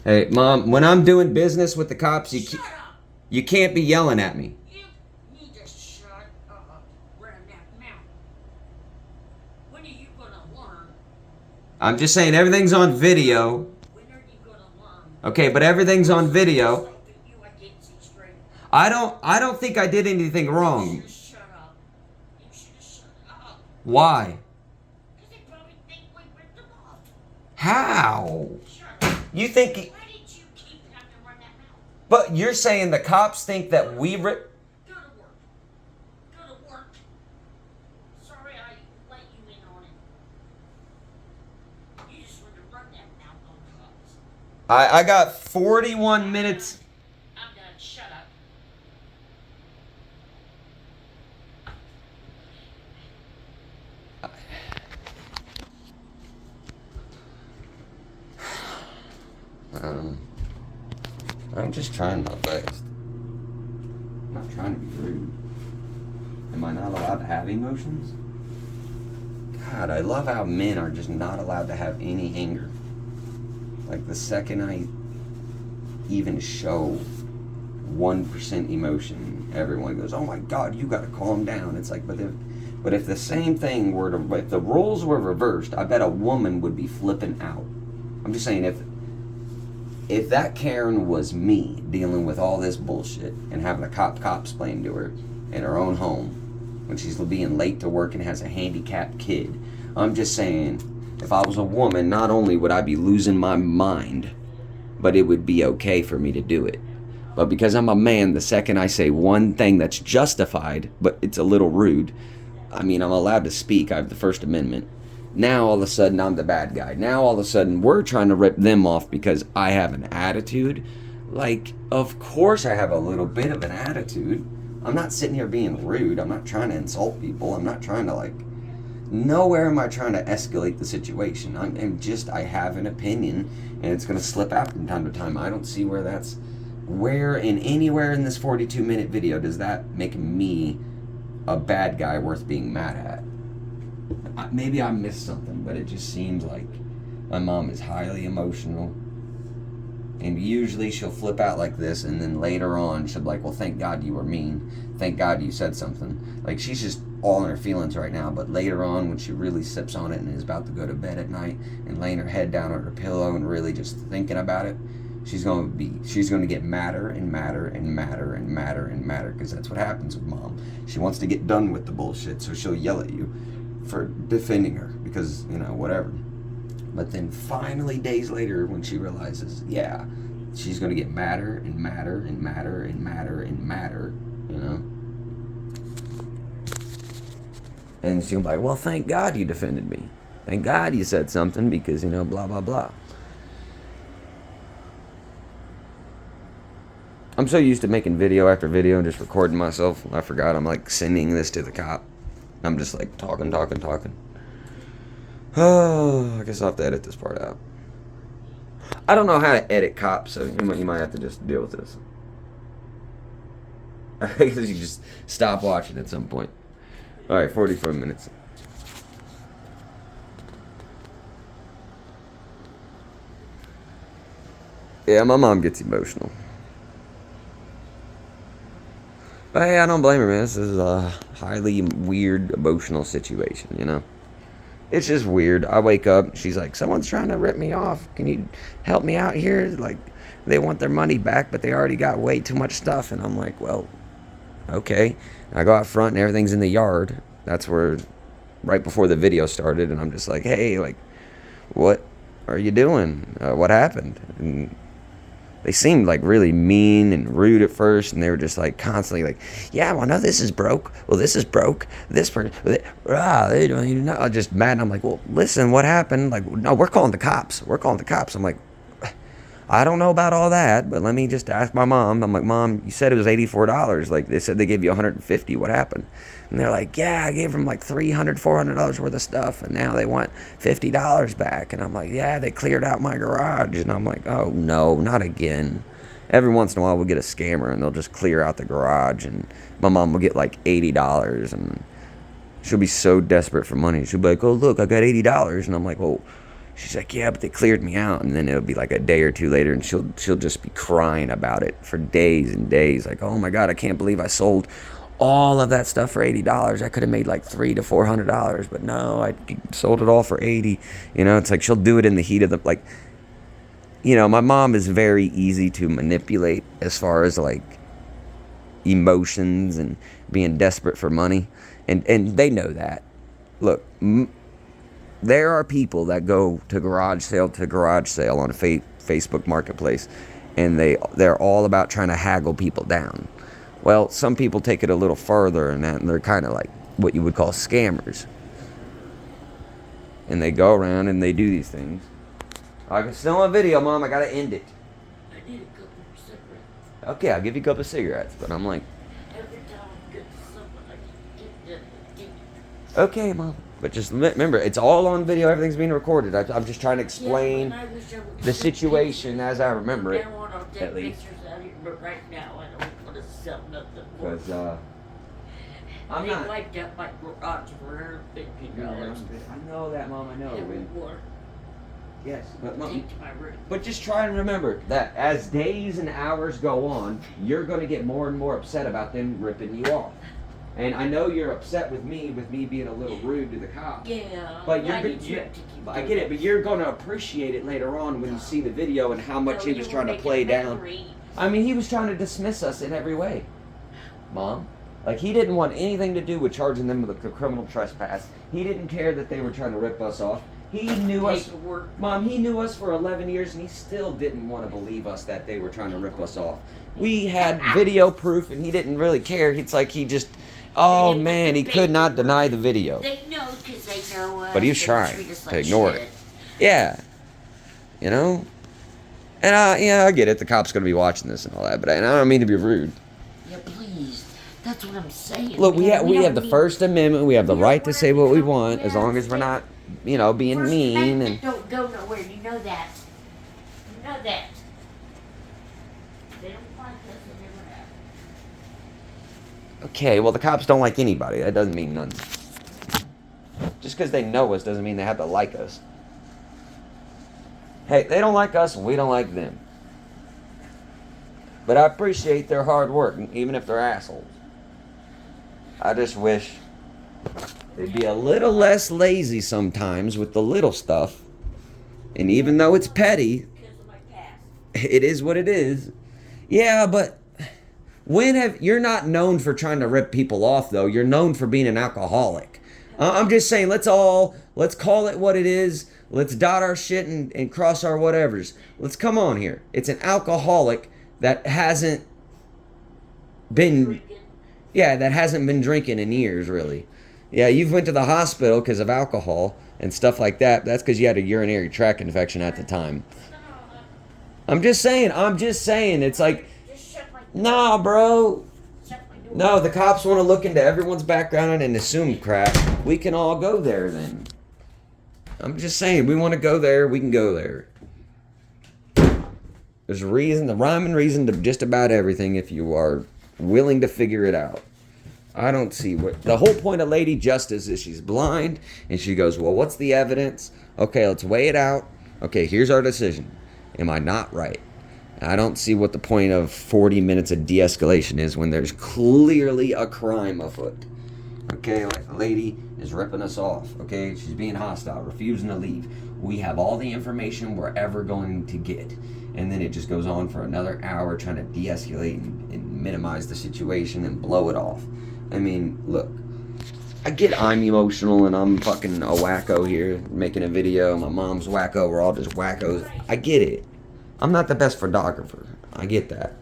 Hey, Mom, when I'm doing business with the cops, Shut up! you can't be yelling at me. You need to shut up. Run that mouth. When are you gonna learn? I'm just saying everything's on video. When are you gonna learn? Okay, but everything's on video. Something you I can't see straight. I don't think I did anything You wrong. should shut up. You should shut up. Why? Because they probably think we ripped them off. How? Shut up. You think Why did you keep having to run that mouth? But you're saying the cops think that we Go to work. Go to work. Sorry I let you in on it. You just want to run that mouth on cops. I got 41 minutes. I'm done. Shut up. I'm just trying my best. I'm not trying to be rude. Am I not allowed to have emotions? God, I love how men are just not allowed to have any anger. Like the second I even show 1% emotion, everyone goes, "Oh my God, you gotta calm down." It's like, but if the same thing were to, if the roles were reversed, I bet a woman would be flipping out. I'm just saying, if that Karen was me dealing with all this bullshit and having a cop explain to her in her own home when she's being late to work and has a handicapped kid, I'm just saying, if I was a woman, not only would I be losing my mind, but it would be okay for me to do it. But because I'm a man, the second I say one thing that's justified, but it's a little rude, I mean, I'm allowed to speak. I have the First Amendment. Now all of a sudden I'm the bad guy. Now all of a sudden we're trying to rip them off because I have an attitude. Like, of course I have a little bit of an attitude. I'm not sitting here being rude. I'm not trying to insult people. I'm not trying to nowhere am I trying to escalate the situation. I have an opinion and it's going to slip out from time to time. I don't see where anywhere in this 42-minute video does that make me a bad guy worth being mad at. Maybe I missed something, but it just seems like my mom is highly emotional. And usually she'll flip out like this, and then later on she'll be like, "Well, thank God you were mean. Thank God you said something." Like, she's just all in her feelings right now, but later on when she really sips on it and is about to go to bed at night and laying her head down on her pillow and really just thinking about it, she's going to get madder and madder and madder and madder and madder, because that's what happens with Mom. She wants to get done with the bullshit, so she'll yell at you for defending her because, whatever. But then finally days later when she realizes, yeah, she's going to get madder and madder and madder and madder and madder, And she'll be like, "Well, thank God you defended me. Thank God you said something because, blah, blah, blah." I'm so used to making video after video and just recording myself. I forgot I'm sending this to the cop. I'm just talking. Oh, I guess I'll have to edit this part out. I don't know how to edit cops, so you might have to just deal with this. I guess you just stop watching at some point. Alright, 44 minutes. Yeah, my mom gets emotional. But hey, I don't blame her, man. This is a highly weird, emotional situation, It's just weird. I wake up, she's like, "Someone's trying to rip me off. Can you help me out here?" They want their money back, but they already got way too much stuff. And I'm like, "Well, okay." I go out front and everything's in the yard. That's where, right before the video started, and I'm just like, "Hey, what are you doing? What happened?" And they seemed like really mean and rude at first, and they were just like constantly like, yeah, well, no, this is broke. Well, this is broke. This person, they don't even know. Just mad. And I'm like, well, listen, what happened? Like, no, we're calling the cops. We're calling the cops. I'm like, I don't know about all that, but let me just ask my mom. I'm like, Mom, you said it was $84. Like, they said they gave you $150. What happened? And they're like, yeah, I gave them like $300, $400 worth of stuff, and now they want $50 back. And I'm like, yeah, they cleared out my garage. And I'm like, oh, no, not again. Every once in a while, we'll get a scammer, and they'll just clear out the garage, and my mom will get like $80, and she'll be so desperate for money. She'll be like, oh, look, I got $80. And I'm like, well, she's like, yeah, but they cleared me out. And then it'll be like a day or two later, and she'll just be crying about it for days and days. Like, oh my God, I can't believe I sold all of that stuff for $80. I could have made like $300 to $400, but no, I sold it all for $80. You know, it's like she'll do it in the heat of the, like, you know, my mom is very easy to manipulate as far as like emotions and being desperate for money. And they know that. Look, there are people that go to garage sale on a Facebook marketplace, and they're all about trying to haggle people down. Well, some people take it a little further than that, and they're kind of like what you would call scammers. And they go around and they do these things. I'm still on video, Mom. I gotta end it. I need a couple of cigarettes. Okay, I'll give you a couple of cigarettes, but I'm like, Every time I get to something, I get okay, Mom. But just remember, it's all on video. Everything's being recorded. I'm just trying to explain the situation as I remember it. Now on, I'll take at least. pictures out here, but right now I don't want to sell nothing. Because, I'm they not. wiped out my garage for $50. I know that, Mom. I know. Every war. Yes, but Mom. Take to my room. But just try and remember that as days and hours go on, you're going to get more and more upset about them ripping you off. And I know you're upset with me being a little rude to the cops. Yeah. But I need you to keep I doing get it, that. but you're going to appreciate it later on when you see the video and how much No, he was you trying to make play it down. memory. I mean, he was trying to dismiss us in every way, Mom. Like, he didn't want anything to do with charging them with a criminal trespass. He didn't care that they were trying to rip us off. He knew us, Paperwork. Mom, he knew us for 11 years, and he still didn't want to believe us that they were trying to rip us off. We had video proof, and he didn't really care. It's like he just, oh man, he could not deny the video. They know because they know us. But he was They trying treat us to like ignore shit. it. Yeah. You know? And yeah, I get it. The cop's going to be watching this and all that, but I don't mean to be rude. Yeah, please. That's what I'm saying. Look, we man. have don't the need- First Amendment. We have the we right don't to say wanna what we become- want, as yeah, long as we're not, being First mean. Amendment And don't go nowhere. You know that. You know that. They don't like us. They never have. okay, well, the cops don't like anybody. That doesn't mean none. Just because they know us doesn't mean they have to like us. Hey, they don't like us, and we don't like them. But I appreciate their hard work, even if they're assholes. I just wish they'd be a little less lazy sometimes with the little stuff. And even though it's petty, Because of my past. it is what it is. Yeah, but you're not known for trying to rip people off, though. You're known for being an alcoholic. I'm just saying, let's call it what it is. Let's dot our shit and cross our whatevers. Let's come on here. It's an alcoholic that hasn't been, that hasn't been drinking in years, really. Yeah, you've went to the hospital because of alcohol and stuff like that. That's because you had a urinary tract infection at the time. I'm just saying. It's like, Just shut my door. nah, bro. Shut my door. No, the cops want to look into everyone's background and assume crap. We can all go there then. I'm just saying, we want to go there, we can go there. There's a reason, the rhyme and reason to just about everything if you are willing to figure it out. I don't see what... The whole point of Lady Justice is she's blind, and she goes, well, what's the evidence? Okay, let's weigh it out. Okay, here's our decision. Am I not right? I don't see what the point of 40 minutes of de-escalation is when there's clearly a crime afoot. Okay, like the lady is ripping us off. Okay, she's being hostile, refusing to leave. We have all the information we're ever going to get. And then it just goes on for another hour trying to de-escalate and minimize the situation and blow it off. I mean, look, I get I'm emotional and I'm fucking a wacko here making a video. My mom's wacko. We're all just wackos. I get it. I'm not the best photographer. I get that.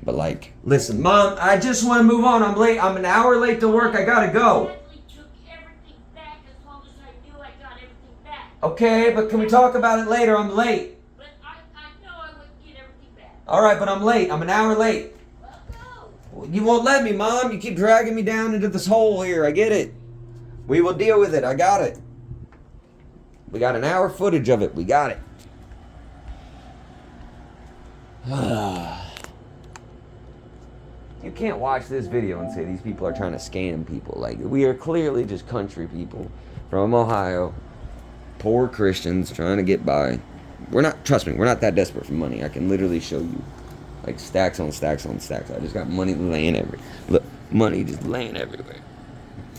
But like, Listen, Mom, I just want to move on. I'm late. I'm an hour late to work. I gotta go. Definitely took everything back as long as I knew I got everything back. Okay, but can we talk about it later? I'm late. But I know I wouldn't get everything back. All right, but I'm late. I'm an hour late. Well, go. You won't let me, Mom. You keep dragging me down into this hole here. I get it. We will deal with it. I got it. We got an hour footage of it. We got it. You can't watch this video and say these people are trying to scam people. Like, we are clearly just country people from Ohio, poor Christians trying to get by. We're not, trust me, we're not that desperate for money. I can literally show you, like, stacks on stacks on stacks. I just got money laying everywhere. Look, money just laying everywhere.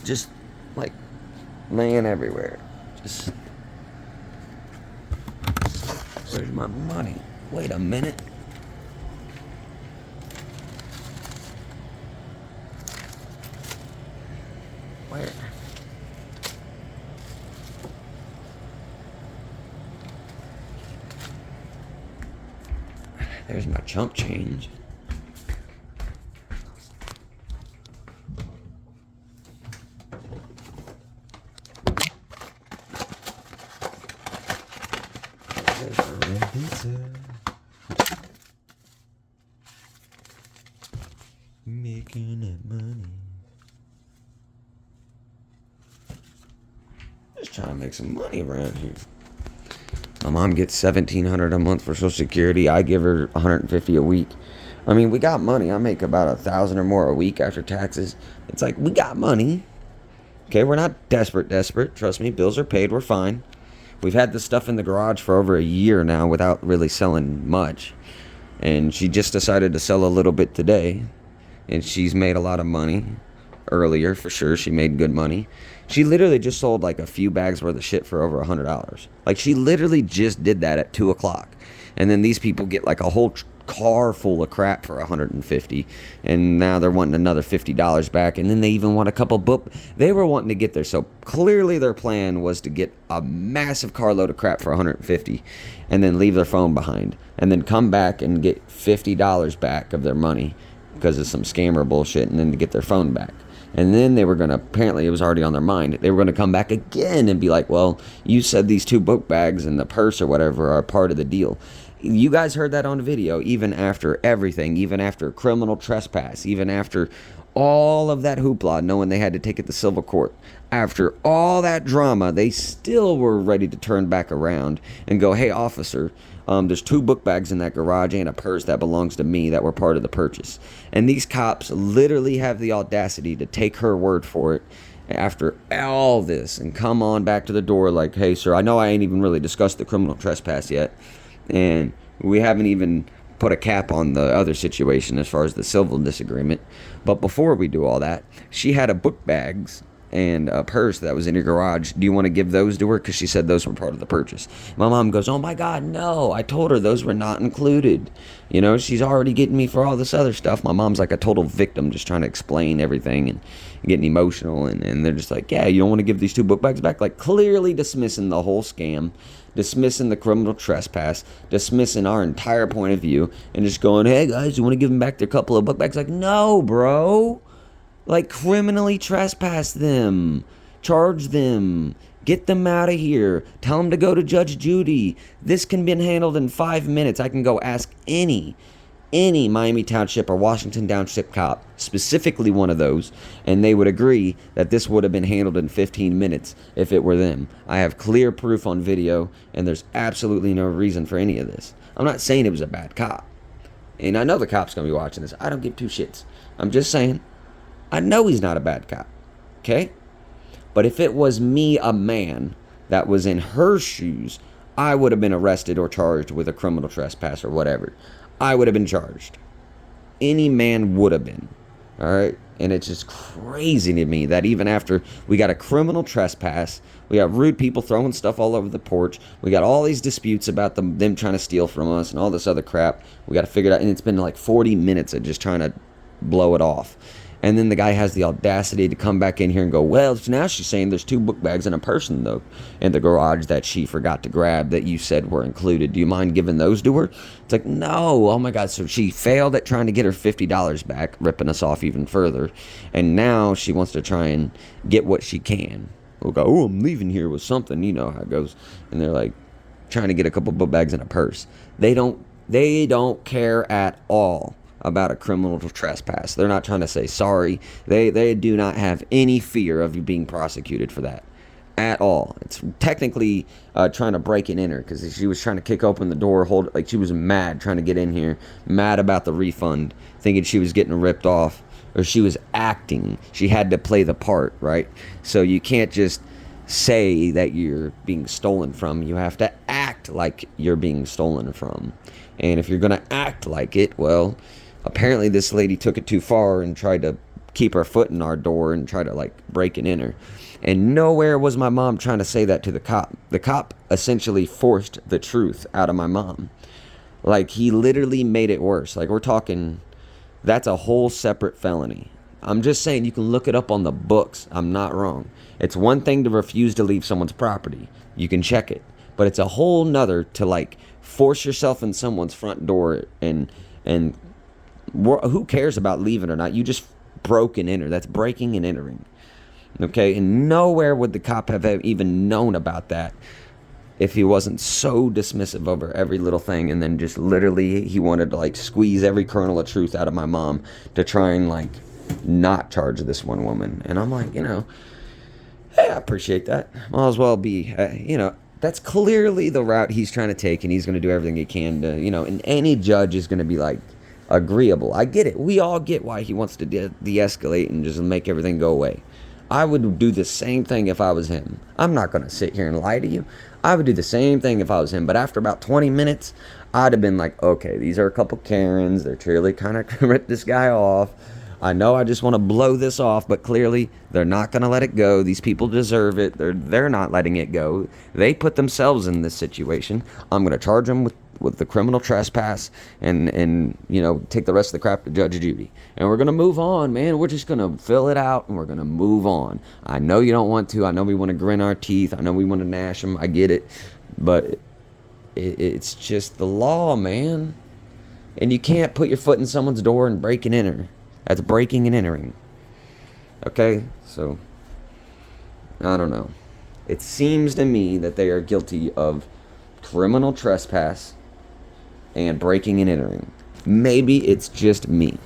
Just, like, laying everywhere. Just, where's my money? Wait a minute. Where? There's my chump change. There's the red pizza. Making that money. Just trying to make some money around here. My mom gets $1,700 a month for Social Security. I give her $150 a week. I mean, we got money. I make about $1,000 or more a week after taxes. It's like, we got money. Okay, we're not desperate. Trust me, bills are paid. We're fine. We've had this stuff in the garage for over a year now without really selling much. And she just decided to sell a little bit today. And she's made a lot of money. Earlier, for sure, she made good money. She literally just sold like a few bags worth of shit for over $100. Like, she literally just did that at 2 o'clock. And then these people get like a whole car full of crap for $150, and now they're wanting another $50 back, and then they even want a couple book. They were wanting to get there, so clearly their plan was to get a massive carload of crap for $150, and then leave their phone behind, and then come back and get $50 back of their money because of some scammer bullshit, and then to get their phone back. And then they were going to, apparently it was already on their mind, they were going to come back again and be like, well, you said these 2 book bags and the purse or whatever are part of the deal. You guys heard that on the video, even after everything, even after criminal trespass, even after all of that hoopla, knowing they had to take it to civil court. After all that drama, they still were ready to turn back around and go, hey, officer, there's 2 book bags in that garage and a purse that belongs to me that were part of the purchase. And these cops literally have the audacity to take her word for it after all this and come on back to the door like, hey, sir, I know I ain't even really discussed the criminal trespass yet. And we haven't even put a cap on the other situation as far as the civil disagreement. But before we do all that, she had a book bags and a purse that was in your garage. Do you want to give those to her? Because she said those were part of the purchase. My mom goes, oh my God, no. I told her those were not included. You know, she's already getting me for all this other stuff. My mom's like a total victim, just trying to explain everything and getting emotional. And they're just like, yeah, you don't want to give these 2 book bags back? Like, clearly dismissing the whole scam, dismissing the criminal trespass, dismissing our entire point of view, and just going, hey guys, you want to give them back their couple of book bags? Like, no, bro. Like, criminally trespass them, charge them, get them out of here, tell them to go to Judge Judy. This can be handled in 5 minutes. I can go ask any Miami Township or Washington Township cop, specifically one of those, and they would agree that this would have been handled in 15 minutes if it were them. I have clear proof on video, and there's absolutely no reason for any of this. I'm not saying it was a bad cop, and I know the cop's going to be watching this. I don't give 2 shits. I'm just saying, I know he's not a bad cop, okay? But if it was me, a man, that was in her shoes, I would have been arrested or charged with a criminal trespass or whatever. I would have been charged. Any man would have been, all right? And it's just crazy to me that even after we got a criminal trespass, we got rude people throwing stuff all over the porch, we got all these disputes about them trying to steal from us and all this other crap, we got to figure it out, and it's been like 40 minutes of just trying to blow it off. And then the guy has the audacity to come back in here and go, well, now she's saying there's 2 book bags and a person, though, in the garage that she forgot to grab that you said were included. Do you mind giving those to her? It's like, no. Oh, my God. So she failed at trying to get her $50 back, ripping us off even further. And now she wants to try and get what she can. We'll go, oh, I'm leaving here with something. You know how it goes. And they're like trying to get a couple book bags and a purse. They don't care at all about a criminal trespass. They're not trying to say sorry. They do not have any fear of you being prosecuted for that at all. It's technically trying to break and enter, because she was trying to kick open the door, like she was mad trying to get in here, mad about the refund, thinking she was getting ripped off, or she was acting. She had to play the part, right? So you can't just say that you're being stolen from. You have to act like you're being stolen from. And if you're going to act like it, well, apparently this lady took it too far and tried to keep her foot in our door and try to like break and enter. And nowhere was my mom trying to say that to the cop. The cop essentially forced the truth out of my mom. Like, he literally made it worse. Like, we're talking, that's a whole separate felony. I'm just saying, you can look it up on the books. I'm not wrong. It's one thing to refuse to leave someone's property. You can check it. But it's a whole nother to like force yourself in someone's front door and who cares about leaving or not? You just broke and entered. That's breaking and entering. Okay, and nowhere would the cop have even known about that if he wasn't so dismissive over every little thing, and then just literally he wanted to like squeeze every kernel of truth out of my mom to try and like not charge this one woman. And I'm like, hey, I appreciate that. Might as well be, that's clearly the route he's trying to take, and he's going to do everything he can to, and any judge is going to be like agreeable. I get it. We all get why he wants to de-escalate and just make everything go away. I would do the same thing if I was him. I'm not going to sit here and lie to you. I would do the same thing if I was him. But after about 20 minutes, I'd have been like, okay, these are a couple Karens. They're clearly kind of rip this guy off. I know I just want to blow this off, but clearly they're not going to let it go. These people deserve it. They're not letting it go. They put themselves in this situation. I'm going to charge them with the criminal trespass and take the rest of the crap to Judge Judy. And we're going to move on, man. We're just going to fill it out and we're going to move on. I know you don't want to. I know we want to grin our teeth. I know we want to gnash them. I get it. But it's just the law, man. And you can't put your foot in someone's door and break and enter. That's breaking and entering. Okay? So, I don't know. It seems to me that they are guilty of criminal trespass and breaking and entering. Maybe it's just me.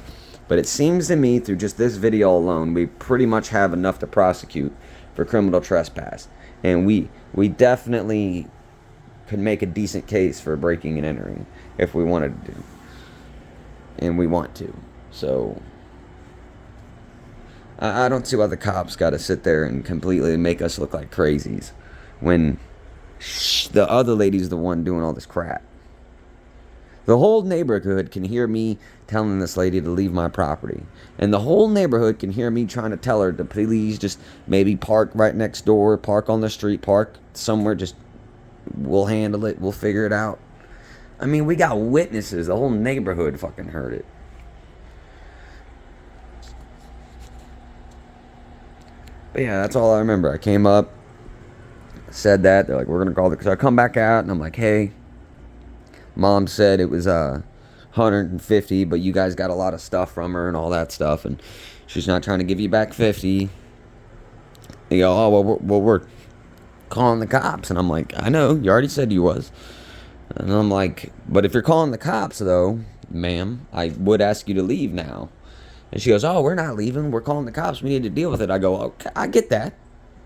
But it seems to me, through just this video alone, we pretty much have enough to prosecute for criminal trespass. And we definitely could make a decent case for breaking and entering if we wanted to. And we want to. So I don't see why the cops got to sit there and completely make us look like crazies when the other lady's the one doing all this crap. The whole neighborhood can hear me telling this lady to leave my property. And the whole neighborhood can hear me trying to tell her to please just maybe park right next door, park on the street, park somewhere, just we'll handle it, we'll figure it out. I mean, we got witnesses. The whole neighborhood fucking heard it. But yeah, that's all I remember. I came up, said that. They're like, we're going to call the... So I come back out, and I'm like, hey, Mom said it was 150, but you guys got a lot of stuff from her and all that stuff, and she's not trying to give you back 50. They go, oh, well, we're calling the cops. And I'm like, I know, you already said you was. And I'm like, but if you're calling the cops, though, ma'am, I would ask you to leave now. And she goes, oh, we're not leaving. We're calling the cops. We need to deal with it. I go, okay, I get that.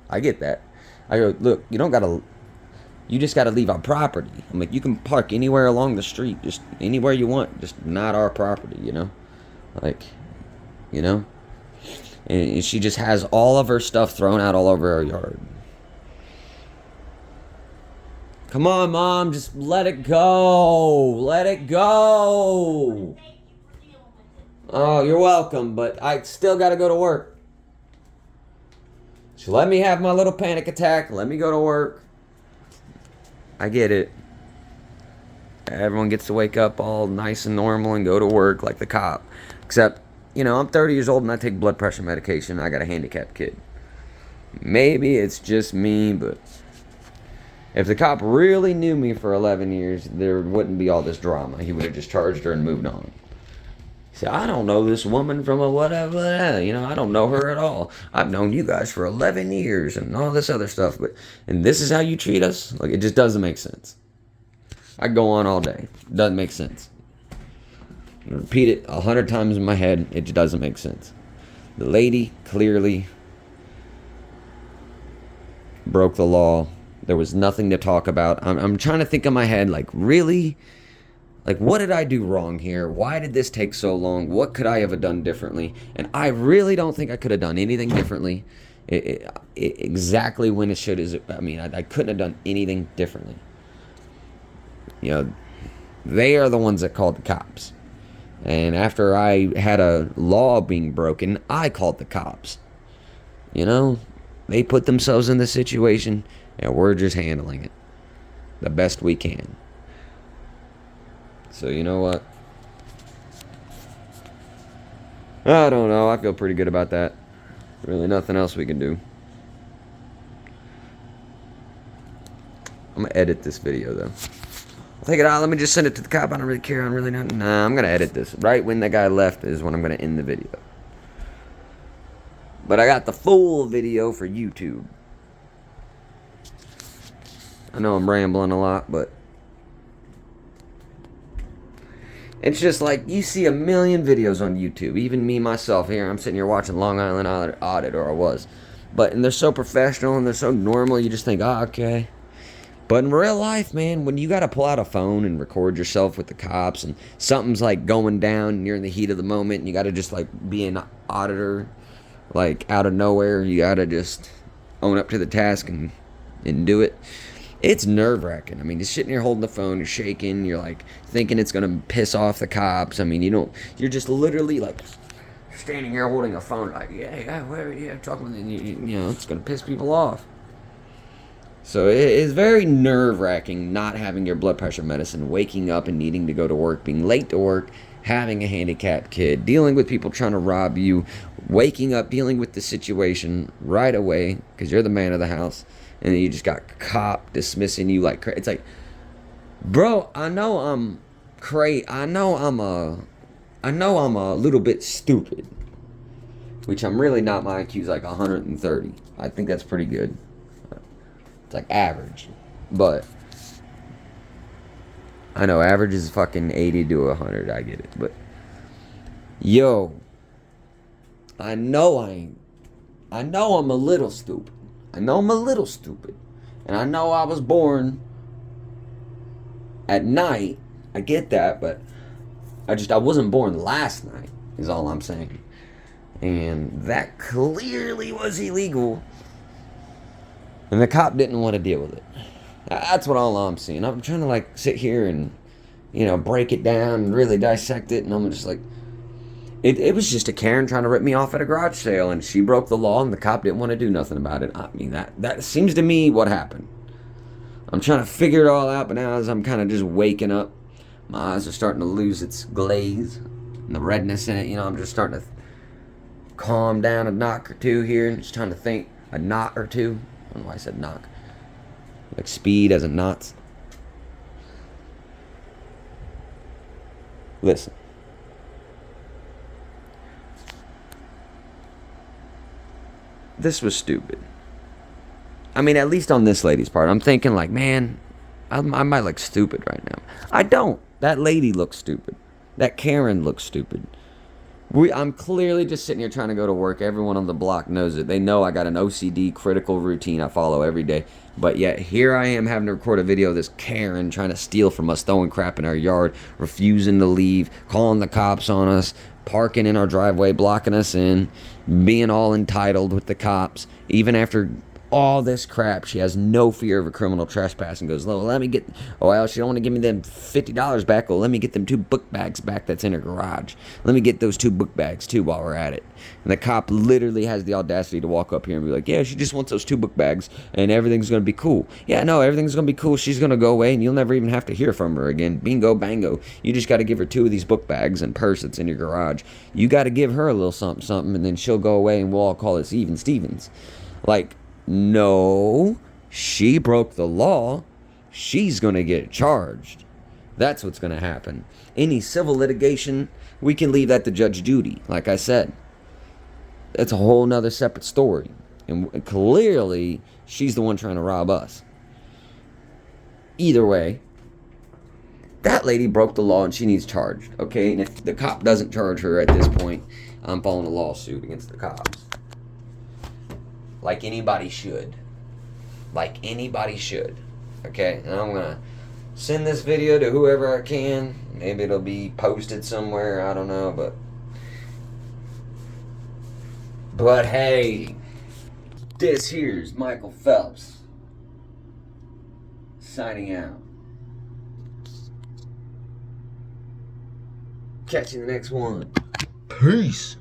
I go, look, you just got to leave our property. I'm like, you can park anywhere along the street, just anywhere you want, just not our property, Like, And she just has all of her stuff thrown out all over our yard. Come on, Mom, just let it go. Let it go. Oh, you're welcome, but I still got to go to work. So let me have my little panic attack. Let me go to work. I get it. Everyone gets to wake up all nice and normal and go to work like the cop. Except, I'm 30 years old and I take blood pressure medication. I got a handicapped kid. Maybe it's just me, but if the cop really knew me for 11 years, there wouldn't be all this drama. He would have just charged her and moved on. See, I don't know this woman from a whatever, I don't know her at all. I've known you guys for 11 years and all this other stuff, and this is how you treat us? Like, it just doesn't make sense. I go on all day. Doesn't make sense. I repeat it 100 times in my head. It just doesn't make sense. The lady clearly broke the law. There was nothing to talk about. I'm trying to think in my head, like, really? Like, what did I do wrong here? Why did this take so long? What could I have done differently? And I really don't think I could have done anything differently. Exactly when it should is. I mean, I couldn't have done anything differently. They are the ones that called the cops. And after I had a law being broken, I called the cops. They put themselves in the situation, and we're just handling it the best we can. So you know what? I don't know. I feel pretty good about that. Really nothing else we can do. I'm going to edit this video, though. Take it out. Let me just send it to the cop. I don't really care. I'm really not. Nah, I'm going to edit this. Right when the guy left is when I'm going to end the video. But I got the full video for YouTube. I know I'm rambling a lot, but it's just like you see a million videos on YouTube. Even me, myself, here, I'm sitting here watching Long Island Audit, or I was. And they're so professional and they're so normal, you just think, oh, okay. But in real life, man, when you got to pull out a phone and record yourself with the cops and something's like going down and you're in the heat of the moment and you got to just like be an auditor, like out of nowhere, you got to just own up to the task and do it. It's nerve-wracking. I mean, you're sitting here holding the phone, you're shaking, you're like thinking it's going to piss off the cops. I mean, you're just literally like standing here holding a phone like, yeah, talking, and it's going to piss people off. So it is very nerve-wracking not having your blood pressure medicine, waking up and needing to go to work, being late to work, having a handicapped kid, dealing with people trying to rob you, waking up, dealing with the situation right away because you're the man of the house, and then you just got a cop dismissing you like crazy. It's like, bro, I know I'm crazy. I know I'm a little bit stupid, which I'm really not. My IQ's like 130. I think that's pretty good. It's like average, but I know average is fucking 80 to 100. I get it, but I know I'm a little stupid. And I know I was born at night. I get that, but I wasn't born last night, is all I'm saying. And that clearly was illegal. And the cop didn't want to deal with it. That's what all I'm seeing. I'm trying to like sit here and, break it down and really dissect it. And I'm just like, it was just a Karen trying to rip me off at a garage sale. And she broke the law and the cop didn't want to do nothing about it. I mean, that seems to me what happened. I'm trying to figure it all out. But now as I'm kind of just waking up, my eyes are starting to lose its glaze and the redness in it. I'm just starting to calm down a knock or two here. And just trying to think a knot or two. I don't know why I said knock. Like speed as in knots. Listen. This was stupid. I mean, at least on this lady's part. I'm thinking like, man, I might look stupid right now. I don't. That lady looks stupid. That Karen looks stupid. I'm clearly just sitting here trying to go to work. Everyone on the block knows it. They know I got an OCD critical routine I follow every day. But yet here I am having to record a video of this Karen trying to steal from us, throwing crap in our yard, refusing to leave, calling the cops on us, parking in our driveway, blocking us in, being all entitled with the cops. Even after all this crap. She has no fear of a criminal trespass and goes, well, let me get, oh, well, she don't want to give me them $50 back. Well, let me get them 2 book bags back that's in her garage. Let me get those 2 book bags too while we're at it. And the cop literally has the audacity to walk up here and be like, yeah, she just wants those 2 book bags and everything's going to be cool. Yeah, no, everything's going to be cool. She's going to go away and you'll never even have to hear from her again. Bingo, bango. You just got to give her 2 of these book bags and purse that's in your garage. You got to give her a little something, something, and then she'll go away and we'll all call this even Stevens. Like, no, she broke the law. She's going to get charged. That's what's going to happen. Any civil litigation, we can leave that to Judge Judy, like I said. That's a whole nother separate story. And clearly, she's the one trying to rob us. Either way, that lady broke the law and she needs charged, okay? And if the cop doesn't charge her at this point, I'm filing a lawsuit against the cops. Like anybody should. Like anybody should. Okay? And I'm gonna send this video to whoever I can. Maybe it'll be posted somewhere. I don't know, but hey, this here's Michael Phelps signing out. Catch you in the next one. Peace.